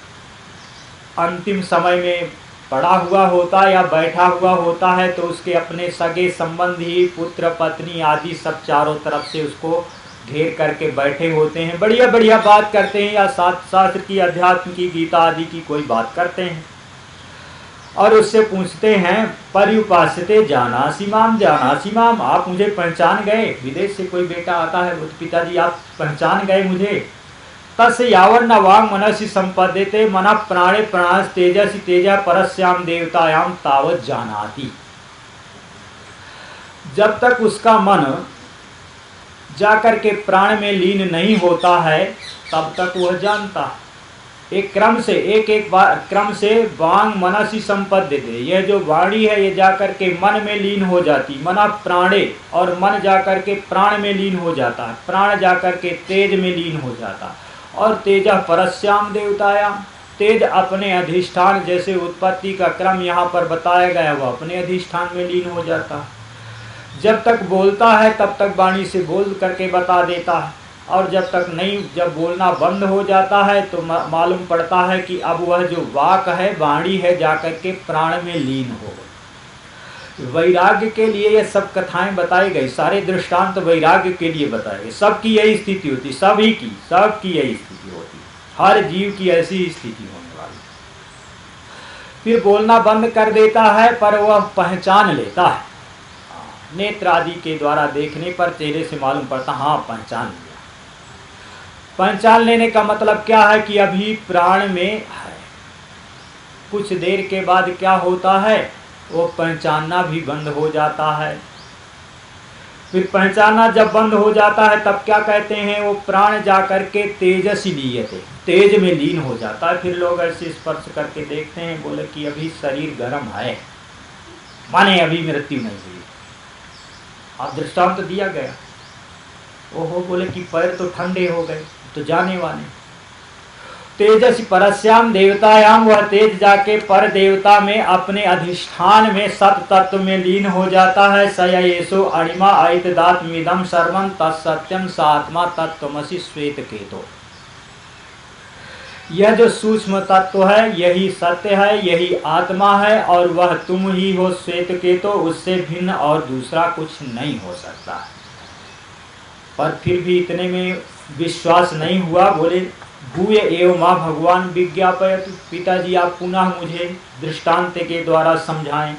अंतिम समय में पड़ा हुआ होता या बैठा हुआ होता है तो उसके अपने सगे संबंधी पुत्र पत्नी आदि सब चारों तरफ से उसको घेर करके बैठे होते हैं, बढ़िया बढ़िया बात करते हैं या शास्त्र की अध्यात्म की गीता आदि की कोई बात करते हैं और उससे पूछते हैं पर्युपासते जानासि माम, आप मुझे पहचान गए। विदेश से कोई बेटा आता है वो पिताजी आप पहचान गए मुझे। तस्य यावन्न वांग मनसि संपद्यते मनः प्राणे प्राणस तेजसि तेजः परस्याम देवतायाम तावत् जानाति। जब तक उसका मन जाकर के प्राण में लीन नहीं होता है तब तक वह जानता है। एक क्रम से वांग मनसि संपद्यते, यह जो वाणी है ये जाकर के मन में लीन हो जाती, मनः प्राणे, और मन जाकर के प्राण में लीन हो जाता है, प्राण जाकर के तेज में लीन हो जाता है और तेजः परस्याम देवतायाम, तेज अपने अधिष्ठान, जैसे उत्पत्ति का क्रम यहाँ पर बताया गया वह अपने अधिष्ठान में लीन हो जाता है। जब तक बोलता है तब तक वाणी से बोल करके बता देता है और जब तक नहीं, जब बोलना बंद हो जाता है तो मालूम पड़ता है कि अब वह जो वाक है वाणी है जाकर के प्राण में लीन हो गई। वैराग्य के लिए ये सब कथाएं बताई गई, सारे दृष्टांत वैराग्य के लिए बताए गए। सबकी यही स्थिति होती, सबकी यही स्थिति होती, हर जीव की ऐसी ही स्थिति होने वाली। फिर बोलना बंद कर देता है पर वह पहचान लेता है, नेत्र आदि के द्वारा देखने पर चेहरे से मालूम पड़ता हाँ पहचान लिया। पहचान लेने का मतलब क्या है कि अभी प्राण में है। कुछ देर के बाद क्या होता है, वो पहचानना भी बंद हो जाता है। फिर पहचानना जब बंद हो जाता है तब क्या कहते हैं, वो प्राण जाकर के तेजसी लीयते, तेज में लीन हो जाता है। फिर लोग ऐसे स्पर्श करके देखते हैं, बोले कि अभी शरीर गर्म है, माने अभी मृत्यु नहीं हुई। अब दृष्टांत तो दिया गया, ओहो बोले कि पैर तो ठंडे हो गए, तो जाने वाले। तेजस परस्याम देवतायाम, वह तेज जाके पर देवता में अपने अधिष्ठान में सत तत्व में लीन हो जाता है। सयेषो अणिमा ऐतदात्मिदं सर्वं तत्सत्यम सात्मा तत्त्वमसि श्वेतकेतो। यह जो सूक्ष्म तत्व है यही सत्य है, यही आत्मा है और वह तुम ही हो श्वेतकेतो, उससे भिन्न और दूसरा कुछ नहीं हो सकता। पर फिर भी इतने में विश्वास नहीं हुआ, बोले भूय एव मां भगवान विज्ञापयतु। पिताजी आप पुनः मुझे दृष्टांत के द्वारा समझाएं।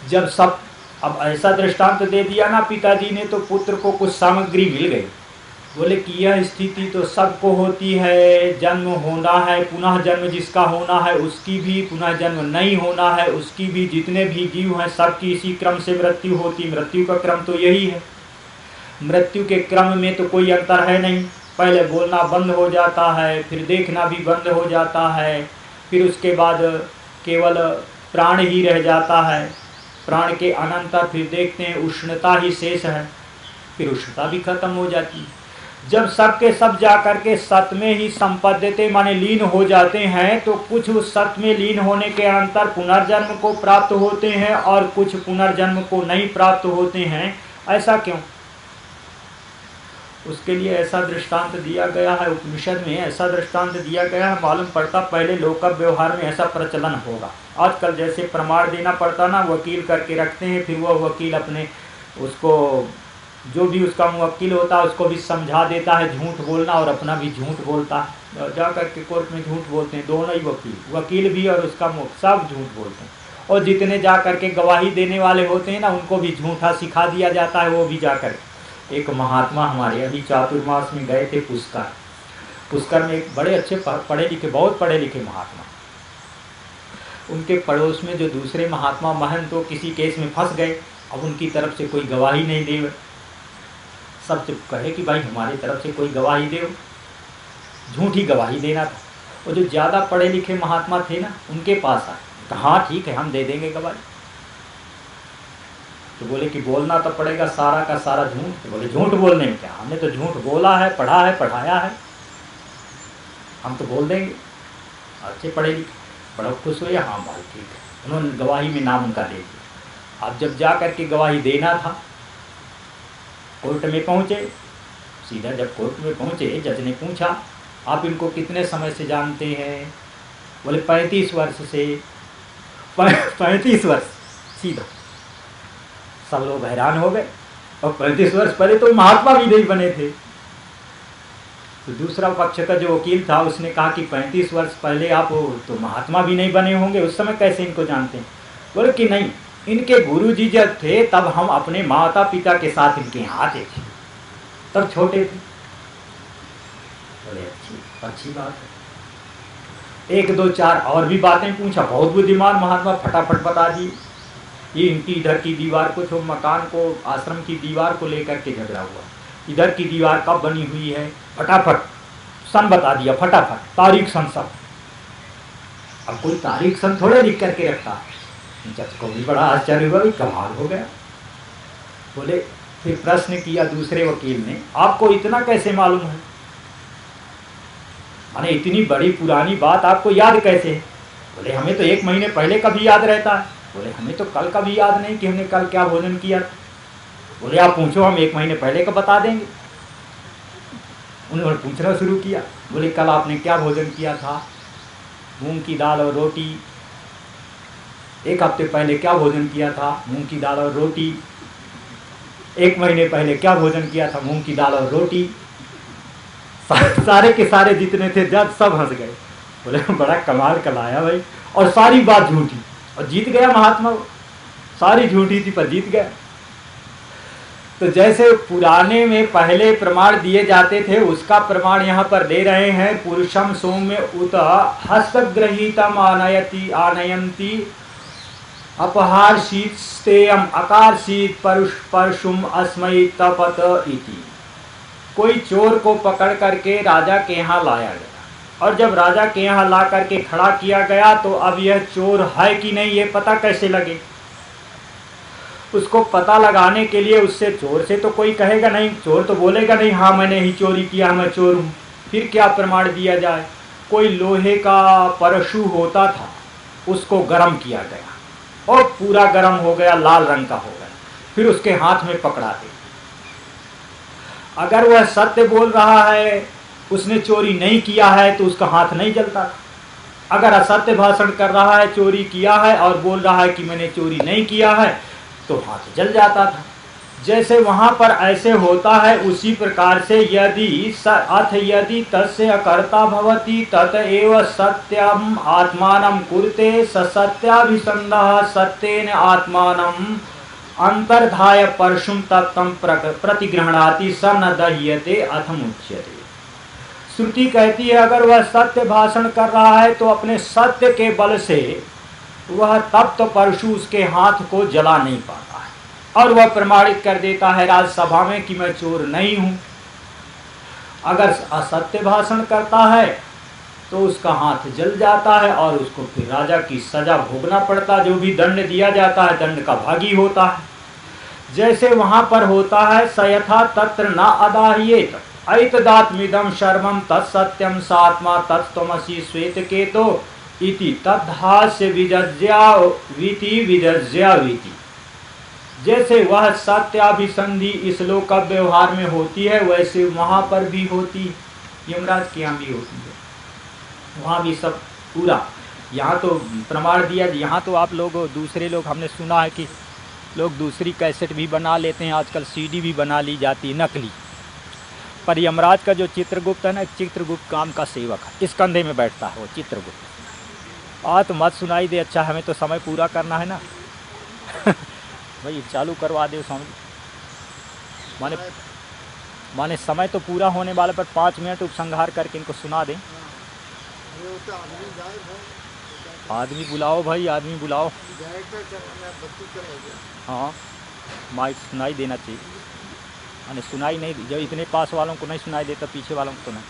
जब सब अब ऐसा दृष्टांत दे दिया ना पिताजी ने, तो पुत्र को कुछ सामग्री मिल गई। बोले कि यह स्थिति तो सबको होती है, जन्म होना है, पुनः जन्म जिसका होना है उसकी भी, पुनः जन्म नहीं होना है उसकी भी, जितने भी जीव हैं सबकी इसी क्रम से मृत्यु होती। मृत्यु का क्रम तो यही है। मृत्यु के क्रम में तो कोई अंतर है नहीं, पहले बोलना बंद हो जाता है, फिर देखना भी बंद हो जाता है, फिर उसके बाद केवल प्राण ही रह जाता है। प्राण के अनंतर फिर देखते हैं उष्णता ही शेष है, फिर उष्णता भी खत्म हो जाती है। जब सबके सब जाकर के सत में ही संपद्यते माने लीन हो जाते हैं, तो कुछ उस सत में लीन होने के अंतर पुनर्जन्म को प्राप्त होते हैं और कुछ पुनर्जन्म को नहीं प्राप्त होते हैं। ऐसा क्यों? उसके लिए ऐसा दृष्टांत दिया गया है, उपनिषद में ऐसा दृष्टांत दिया गया है, मालूम पड़ता पहले लोक व्यवहार में ऐसा प्रचलन होगा। आजकल जैसे प्रमाण देना पड़ता ना, वकील करके रखते हैं, फिर वह वकील अपने उसको जो भी उसका मुवक्किल होता है उसको भी समझा देता है झूठ बोलना, और अपना भी झूठ बोलता है, जा करके कोर्ट में झूठ बोलते हैं दोनों ही वकील भी और उसका सब झूठ बोलते हैं। और जितने जा करके गवाही देने वाले होते हैं ना, उनको भी झूठा सिखा दिया जाता है, वो भी जा करके। एक महात्मा हमारे अभी चातुर्मास में गए थे पुष्कर में, एक बड़े अच्छे पढ़े लिखे, बहुत पढ़े लिखे महात्मा, उनके पड़ोस में जो दूसरे महात्मा महंत तो किसी केस में फंस गए। अब उनकी तरफ से कोई गवाही नहीं दे, सब जब कहे कि भाई हमारी तरफ से कोई गवाही दे, झूठी गवाही देना था। और जो ज़्यादा पढ़े लिखे महात्मा थे ना, उनके पास आए, कहा हाँ ठीक है हम दे देंगे गवाही। तो बोले कि बोलना तो पड़ेगा सारा का सारा झूठ। तो बोले झूठ बोलने में क्या, हमने तो झूठ बोला है, पढ़ा है, पढ़ाया है, हम तो बोल देंगे। अच्छे पढ़े लिखे, बड़ा खुश हुए, हाँ भाई ठीक है। उन्होंने गवाही में नाम उनका दे दिया। अब जब जा करके गवाही देना था, कोर्ट में पहुँचे, सीधा जब कोर्ट में पहुँचे, जज ने पूछा आप इनको कितने समय से जानते हैं? बोले 35 वर्ष से। 35 वर्ष, सीधा। सब लोग हैरान हो गए, और 35 वर्ष पहले तो महात्मा भी नहीं बने थे। तो दूसरा पक्ष का जो वकील था उसने कहा कि 35 वर्ष पहले आप तो महात्मा भी नहीं बने होंगे, उस समय कैसे इनको जानते हैं? बोले कि नहीं, इनके गुरुजी जब थे तब हम अपने माता पिता के साथ इनके यहाँ आते थे, तब छोटे थे। बोले अच्छी बात है। 1 2 4 और भी बातें पूछा, बहुत बुद्धिमान महात्मा, फटाफट बता दी। ये इनकी इधर की दीवार को, तो मकान को, आश्रम की दीवार को लेकर के झगड़ा हुआ, इधर की दीवार कब बनी हुई है, फटाफट सन बता दिया, फटाफट तारीख सन सब। अब कोई तारीख सन थोड़े लिख करके रखता। जज को भी बड़ा आश्चर्य हुआ, कमाल हो गया। बोले, फिर प्रश्न किया दूसरे वकील ने, आपको इतना कैसे मालूम है? माने इतनी बड़ी पुरानी बात आपको याद कैसे है? बोले हमें तो 1 महीने पहले का भी याद रहता है। बोले हमें तो कल का भी याद नहीं कि हमने कल क्या भोजन किया। बोले आप पूछो, हम 1 महीने पहले का बता देंगे। उन्होंने पूछना शुरू किया। बोले कल आपने क्या भोजन किया था? मूंग की दाल और रोटी। 1 हफ्ते पहले क्या भोजन किया था? मूंग की दाल और रोटी। 1 महीने पहले क्या भोजन किया था? मूंग की दाल और रोटी। सारे के सारे जितने थे जज सब हंस गए। बोले बड़ा कमाल कलाया भाई, और सारी बात झूठी, और जीत गया महात्मा। सारी झूठी थी पर जीत गया। तो जैसे पुराने में पहले प्रमाण दिए जाते थे, उसका प्रमाण यहाँ पर दे रहे हैं। पुरुषम सौम्य उत हस्तग्रहीतम आनयंती अपहार शीत स्तेयम अकार शीत परशुम अस्मयी तपत इति। कोई चोर को पकड़ करके राजा के यहाँ लाया गया, और जब राजा के यहाँ ला करके खड़ा किया गया, तो अब यह चोर है कि नहीं ये पता कैसे लगे? उसको पता लगाने के लिए उससे, चोर से तो कोई कहेगा नहीं, चोर तो बोलेगा नहीं हाँ मैंने ही चोरी किया, मैं चोर हूँ। फिर क्या प्रमाण दिया जाए? कोई लोहे का परशु होता था, उसको गर्म किया गया और पूरा गर्म हो गया, लाल रंग का हो गया, फिर उसके हाथ में पकड़ा दे। अगर वह सत्य बोल रहा है, उसने चोरी नहीं किया है, तो उसका हाथ नहीं जलता। अगर असत्य भाषण कर रहा है, चोरी किया है और बोल रहा है कि मैंने चोरी नहीं किया है, तो हाथ जल जाता था। जैसे वहां पर ऐसे होता है, उसी प्रकार से यदि तस्य अकर्ता भवति तत एव सत्यम आत्मानं कुरुते स सत्याभिसंधः सत्येन आत्मानं अंतर्धाय परशुम तत्तम प्रतिगृह्णाति स न दह्यते अथमुच्यते। श्रुति कहती है अगर वह सत्य भाषण कर रहा है, तो अपने सत्य के बल से वह तप्त परशु उसके हाथ को जला नहीं पाता है, और वह प्रमाणित कर देता है राजसभा में कि मैं चोर नहीं हूं। अगर असत्य भाषण करता है तो उसका हाथ जल जाता है, और उसको फिर राजा की सजा भोगना पड़ता, जो भी दंड दिया जाता है दंड का भागी होता है। जैसे वहां पर होता है सयथा तत्र न अदाह्येत ऐतदात्मिदं शर्मं तत्सत्यं सात्मा तत्त्वमसि श्वेतकेतो इति तद्हास्य विजज्यावीति विजज्यावीति। जैसे वह सत्याभिसंधि इस लोक व्यवहार में होती है वैसे वहाँ पर भी होती, यमराज के यहाँ भी होती है, वहाँ भी सब पूरा। यहाँ तो प्रमाण दिया, यहाँ तो आप लोग दूसरे लोग, हमने सुना है कि लोग दूसरी कैसेट भी बना लेते हैं, आजकल सीडी भी बना ली जाती है नकली। पर यमराज का जो चित्रगुप्त है ना, चित्रगुप्त काम का सेवक है, इस कंधे में बैठता है वो चित्रगुप्त। तो मत सुनाई दे, अच्छा हमें तो समय पूरा करना है ना भाई चालू करवा दे समझ, माने समय तो पूरा होने वाला, पर 5 मिनट उपसंहार करके इनको सुना दें। आदमी बुलाओ भाई, आदमी बुलाओ। हाँ माइक सुनाई देना चाहिए, माने सुनाई नहीं, जब इतने पास वालों को नहीं सुनाई देता पीछे वालों को तो नहीं।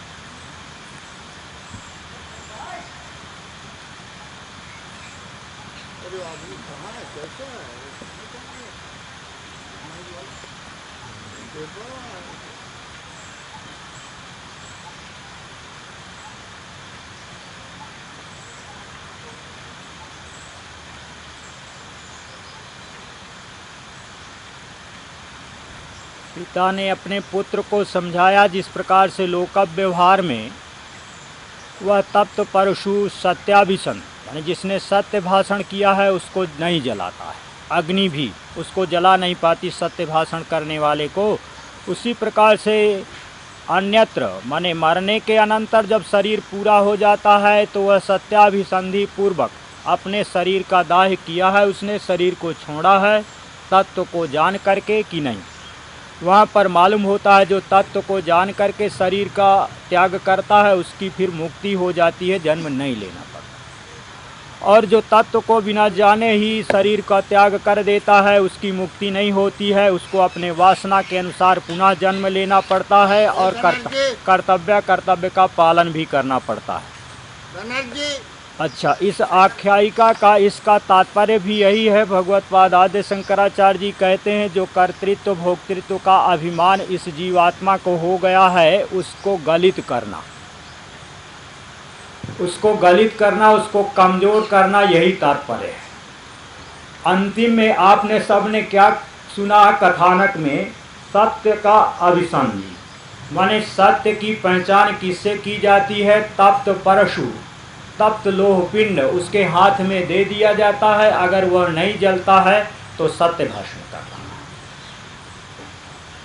पिता ने अपने पुत्र को समझाया जिस प्रकार से लोक व्यवहार में वह तप्त परशु सत्याभिसन, यानी जिसने सत्य भाषण किया है उसको नहीं जलाता है, अग्नि भी उसको जला नहीं पाती सत्य भाषण करने वाले को। उसी प्रकार से अन्यत्र माने मरने के अनंतर जब शरीर पूरा हो जाता है तो वह सत्याभिसंधि पूर्वक अपने शरीर का दाह किया है, उसने शरीर को छोड़ा है तत्व को जान करके कि नहीं। वहाँ पर मालूम होता है जो तत्व को जान करके शरीर का त्याग करता है उसकी फिर मुक्ति हो जाती है, जन्म नहीं लेना पड़ता। और जो तत्व को बिना जाने ही शरीर का त्याग कर देता है उसकी मुक्ति नहीं होती है, उसको अपने वासना के अनुसार पुनः जन्म लेना पड़ता है और कर्तव्य का पालन भी करना पड़ता है। अच्छा, इस आख्यायिका का इसका तात्पर्य भी यही है। भगवत्पाद आद्य शंकराचार्य जी कहते हैं जो कर्तृत्व भोक्तृत्व का अभिमान इस जीवात्मा को हो गया है उसको गलित करना, उसको कमजोर करना, यही तात्पर्य है। अंतिम में आपने सबने क्या सुना कथानक में, सत्य का अभिसंधि, माने सत्य की पहचान किससे की जाती है, तप्त परशु, तप्त लोह पिंड उसके हाथ में दे दिया जाता है, अगर वह नहीं जलता है तो सत्य भाषण करना है।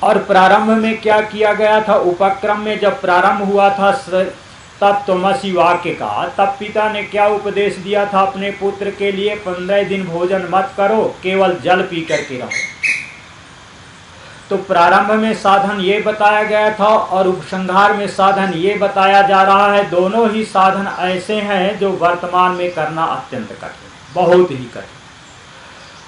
और प्रारंभ में क्या किया गया था, उपक्रम में जब प्रारंभ हुआ था तत्त्वमसि वाक्य का, तब पिता ने क्या उपदेश दिया था अपने पुत्र के लिए, 15 दिन भोजन मत करो, केवल जल पी करके रहो। तो प्रारंभ में साधन ये बताया गया था और उपसंहार में साधन ये बताया जा रहा है। दोनों ही साधन ऐसे हैं जो वर्तमान में करना अत्यंत कठिन, बहुत ही कठिन।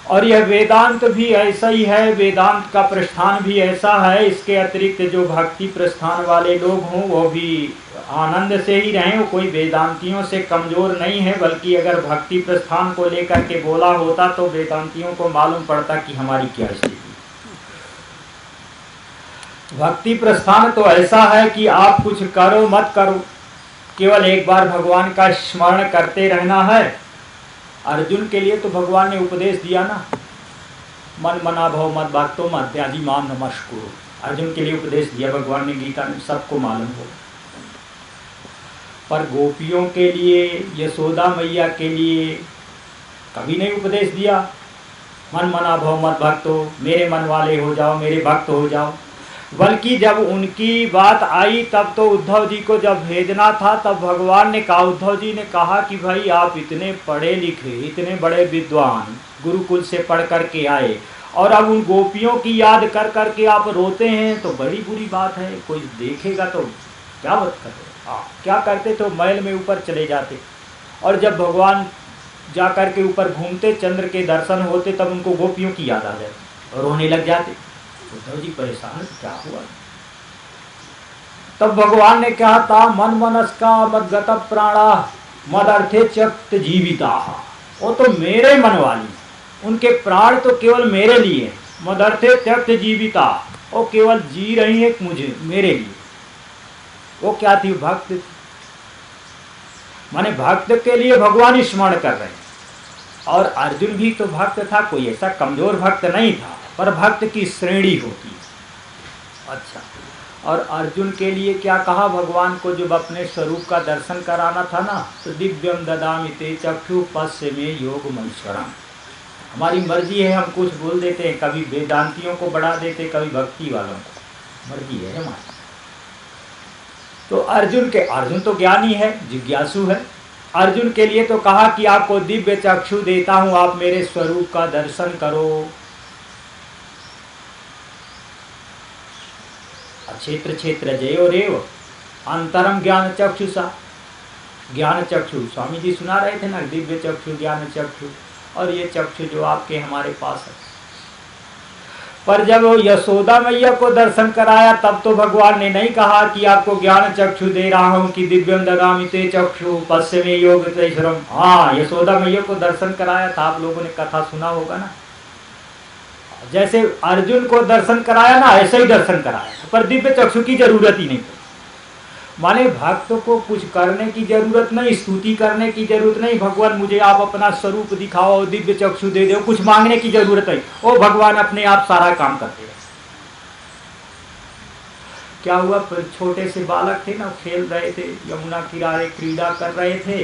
और यह वेदांत भी ऐसा ही है, वेदांत का प्रस्थान भी ऐसा है। इसके अतिरिक्त जो भक्ति प्रस्थान वाले लोग हों वो भी आनंद से ही रहें, वो कोई वेदांतियों से कमजोर नहीं है, बल्कि अगर भक्ति प्रस्थान को लेकर के बोला होता तो वेदांतियों को मालूम पड़ता कि हमारी क्या स्थिति। भक्ति प्रस्थान तो ऐसा है कि आप कुछ करो मत करो, केवल एक बार भगवान का स्मरण करते रहना है। अर्जुन के लिए तो भगवान ने उपदेश दिया ना, मन मना भव मत भक्तो मध्याधि माम नमस्कुरु, अर्जुन के लिए उपदेश दिया भगवान ने गीता में, सबको मालूम हो। पर गोपियों के लिए, यशोदा मैया के लिए कभी नहीं उपदेश दिया, मन मना भव मत भक्तो, मेरे मन वाले हो जाओ, मेरे भक्त हो जाओ। बल्कि जब उनकी बात आई तब तो उद्धव जी को जब भेजना था तब भगवान ने कहा, उद्धव जी ने कहा कि भाई आप इतने पढ़े लिखे, इतने बड़े विद्वान, गुरुकुल से पढ़ करके आए और अब उन गोपियों की याद कर करके आप रोते हैं तो बड़ी बुरी बात है, कोई देखेगा तो क्या बात करते। क्या करते तो महल में ऊपर चले जाते, और जब भगवान जा कर के ऊपर घूमते, चंद्र के दर्शन होते, तब उनको गोपियों की याद आ जाती और रोने लग जाते। उद्धव जी परेशान, क्या हुआ। तब भगवान ने कहा था, मन मनस्का मदगत प्राणा मदर्थे चक्त जीविता, वो तो मेरे मन वाली, उनके प्राण तो केवल मेरे लिए, मदर्थे त्यक्त जीविता, वो केवल जी रही है मुझे, मेरे लिए। वो क्या थी, भक्त, माने भक्त के लिए भगवान स्मरण कर रहे हैं। और अर्जुन भी तो भक्त था, कोई ऐसा कमजोर भक्त नहीं था। पर भक्त की श्रेणी होती है। अच्छा, और अर्जुन के लिए क्या कहा भगवान को जब अपने स्वरूप का दर्शन कराना था ना, तो दिव्यम ददामि ते चक्षु पश्य में योग महेश्वरम। हमारी मर्जी है, हम कुछ बोल देते हैं, कभी वेदांतियों को बढ़ा देते, कभी भक्ति वालों को, मर्जी है हमारी। तो अर्जुन तो ज्ञानी है, जिज्ञासु है। अर्जुन के लिए तो कहा कि आपको दिव्य चक्षु देता हूं, आप मेरे स्वरूप का दर्शन करो। क्षेत्र क्षेत्र जयो रेव अंतरम ज्ञान चक्षुषा। ज्ञान चक्षु स्वामी जी सुना रहे थे ना, दिव्य चक्षु, ज्ञान चक्षु, और ये चक्षु जो आपके हमारे पास है। पर जब यशोदा मैया को दर्शन कराया तब तो भगवान ने नहीं कहा कि आपको ज्ञान चक्षु दे रहा हूं कि दिव्यम ददामि ते चक्षु पश्य में योग महेश्वरम। हाँ, यशोदा मैया को दर्शन कराया था, आप लोगों ने कथा सुना होगा ना। जैसे अर्जुन को दर्शन कराया ना, ऐसे ही दर्शन कराया, पर दिव्य चक्षु की जरूरत ही नहीं। माने भक्त को कुछ करने की जरूरत नहीं, स्तुति करने की जरूरत नहीं, भगवान मुझे आप अपना स्वरूप दिखाओ, दिव्य चक्षु दे दो, कुछ मांगने की जरूरत नहीं। वो भगवान अपने आप सारा काम करते हैं। क्या हुआ, छोटे से बालक थे ना, खेल रहे थे, यमुना किनारे क्रीड़ा कर रहे थे।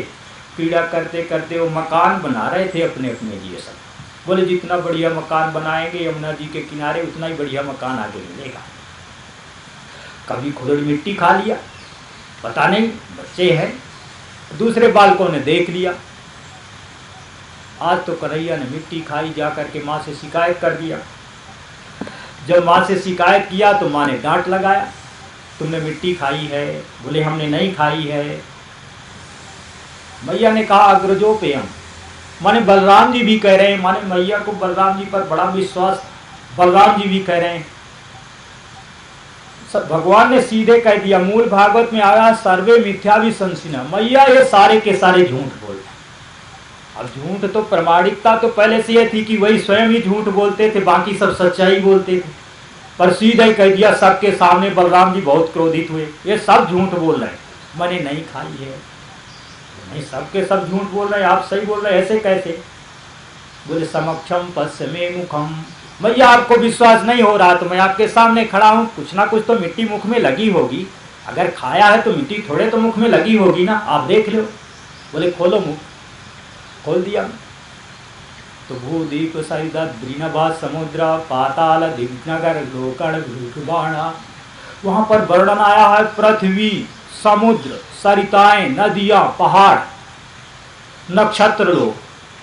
क्रीड़ा करते करते वो मकान बना रहे थे अपने अपने लिए सब। बोले जितना बढ़िया मकान बनाएंगे यमुना जी के किनारे, उतना ही बढ़िया मकान आगे मिलेगा। कभी खुदड़ी मिट्टी खा लिया, पता नहीं, बच्चे हैं। दूसरे बालकों ने देख लिया, आज तो कन्हैया ने मिट्टी खाई, जा करके माँ से शिकायत कर दिया। जब माँ से शिकायत किया तो माँ ने डांट लगाया, तुमने मिट्टी खाई है। बोले हमने नहीं खाई है। मैया ने कहा अग्रजोपेयम, माने बलराम जी भी कह रहे हैं, माने मैया को बलराम जी पर बड़ा विश्वास, बलराम जी भी कह रहे हैं। भगवान ने सीधे कह दिया, मूल भागवत में आया सर्वे मिथ्या भी संसिना, मैया ये सारे के सारे झूठ बोलते। अब झूठ तो प्रामाणिकता तो पहले से ये थी कि वही स्वयं ही झूठ बोलते थे, बाकी सब सच्चाई बोलते थे। पर सीधे कह दिया सबके सामने, बलराम जी बहुत क्रोधित हुए, ये सब झूठ बोल रहे हैं, मैंने नहीं खाई है। नहीं, सबके सब झूठ बोल रहे हैं, आप सही बोल रहे हैं, ऐसे कैसे? बोले समक्षम पश्य में मुखम, मैया आपको विश्वास नहीं हो रहा तो मैं आपके सामने खड़ा हूं, कुछ ना कुछ तो मिट्टी मुख में लगी होगी, अगर खाया है तो मिट्टी थोड़े तो मुख में लगी होगी ना, आप देख लो। बोले खोलो मुख, खोल दिया। तो भूदीप सहित द्रिनभा समुद्र पाताल दिग्नगर लोकण भूषबाणा, वहां पर वर्णन आया है पृथ्वी, समुद्र, सरिताएं, नदियां, पहाड़, नक्षत्र लोक,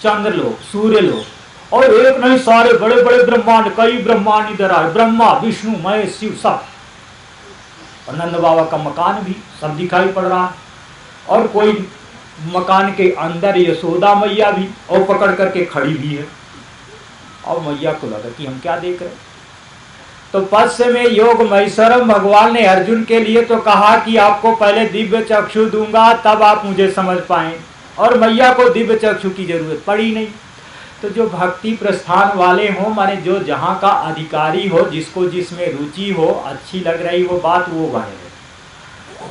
चंद्र लोक, सूर्य लोक, और एक नहीं सारे बड़े बड़े ब्रह्मांड, कई ब्रह्मांड इधर आए, ब्रह्मा विष्णु महेश शिव सब, और नंद बाबा का मकान भी सब दिखाई पड़ रहा है। और कोई मकान के अंदर यशोदा मैया भी, और पकड़ करके खड़ी भी है। और मैया को लगा कि हम क्या देख रहे। तो पश्य में योग महेश्वरम, भगवान ने अर्जुन के लिए तो कहा कि आपको पहले दिव्य चक्षु दूंगा तब आप मुझे समझ पाए, और मैया को दिव्य चक्षु की जरूरत पड़ी नहीं। तो जो भक्ति प्रस्थान वाले हों, माने जो जहाँ का अधिकारी हो, जिसको जिसमें रुचि हो, अच्छी लग रही वो बात, वो बने।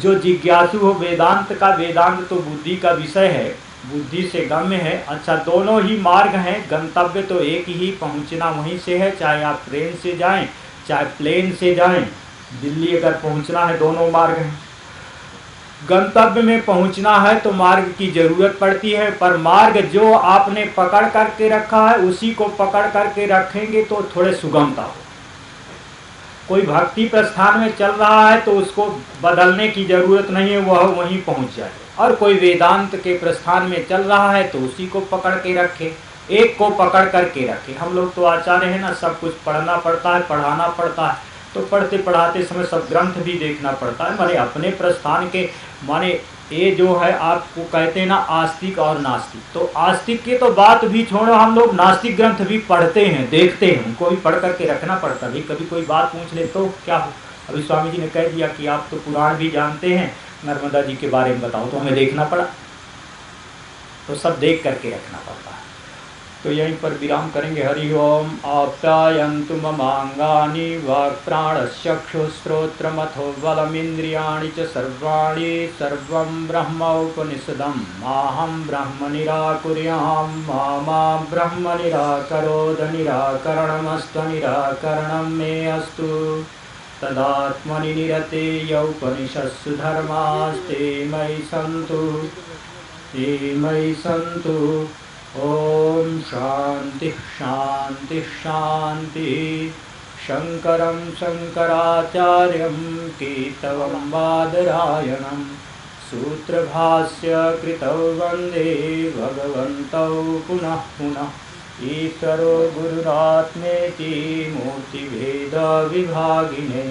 जो जिज्ञासु हो वेदांत का, वेदांत तो बुद्धि का विषय है, बुद्धि से गम्य है। अच्छा, दोनों ही मार्ग हैं, गंतव्य तो एक ही, पहुँचना वहीं से है, चाहे आप ट्रेन से जाएं चाहे प्लेन से जाएं। दिल्ली अगर पहुँचना है, दोनों मार्ग हैं। गंतव्य में पहुंचना है तो मार्ग की जरूरत पड़ती है, पर मार्ग जो आपने पकड़ करके रखा है उसी को पकड़ करके रखेंगे तो थोड़े सुगमता हो। कोई भक्ति प्रस्थान में चल रहा है तो उसको बदलने की जरूरत नहीं है, वह वहीं पहुंच जाए। और कोई वेदांत के प्रस्थान में चल रहा है तो उसी को पकड़ के रखे, एक को पकड़ करके रखे। हम लोग तो आचार्य है ना, सब कुछ पढ़ना पड़ता है, पढ़ाना पड़ता है, तो पढ़ते पढ़ाते समय सब ग्रंथ भी देखना पड़ता है। माने अपने प्रस्थान के, माने ये जो है आपको कहते हैं ना आस्तिक और नास्तिक, तो आस्तिक की तो बात भी छोड़ो, हम लोग नास्तिक ग्रंथ भी पढ़ते हैं, देखते हैं, उनको भी पढ़ करके रखना पड़ता है। कभी कोई बात पूछ ले तो क्या हो, अभी स्वामी जी ने कह दिया कि आप तो पुराण भी जानते हैं, नर्मदा जी के बारे में बताओ, तो हमें देखना पड़ा, तो सब देख करके रखना पड़ता है। तो यहीं पर विराम करेंगे। हरि ओम। आप्यायन्तु ममांगानि वाक्प्राणश्चक्षुश्रोत्रमथो बलमिन्द्रियाणि च सर्वाणि सर्वं ब्रह्मोपनिषदं माहं ब्रह्म निराकुर्यां मा ब्रह्म निराकरोद निराकरणमस्तु निराकरणं मे अस्तु तदात्मनि निरते यौपनिषत्सु धर्मास्ते मयि सन्तु ओम शांति शांति शांति। शंकरं शंकराचार्यं केशवं बादरायणं सूत्रभाष्य कृतौ वंदे भगवन्तौ पुनः पुनः। ईश्वरो गुरुरात्मेति मूर्तिभेद विभागिने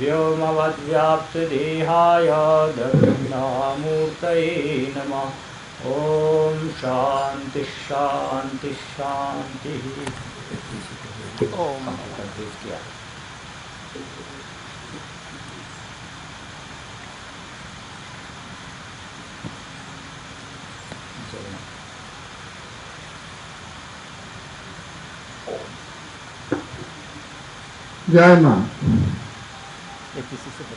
व्योमवद्व्याप्तदेहाय दक्षिणामूर्तये नमः। ओम शांति शांति शांति। ओम किया। जय मां।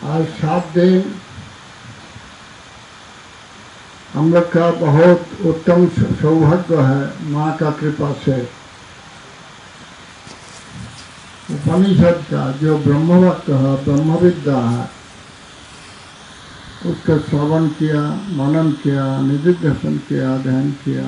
आज 7 दिन हम लोग का बहुत उत्तम सौभाग्य है माँ का कृपा से उपनिषद का जो ब्रह्मवक्त है ब्रह्मविद्या है उसका श्रवण किया, मनन किया, निधिध्यासन किया, ध्यान किया।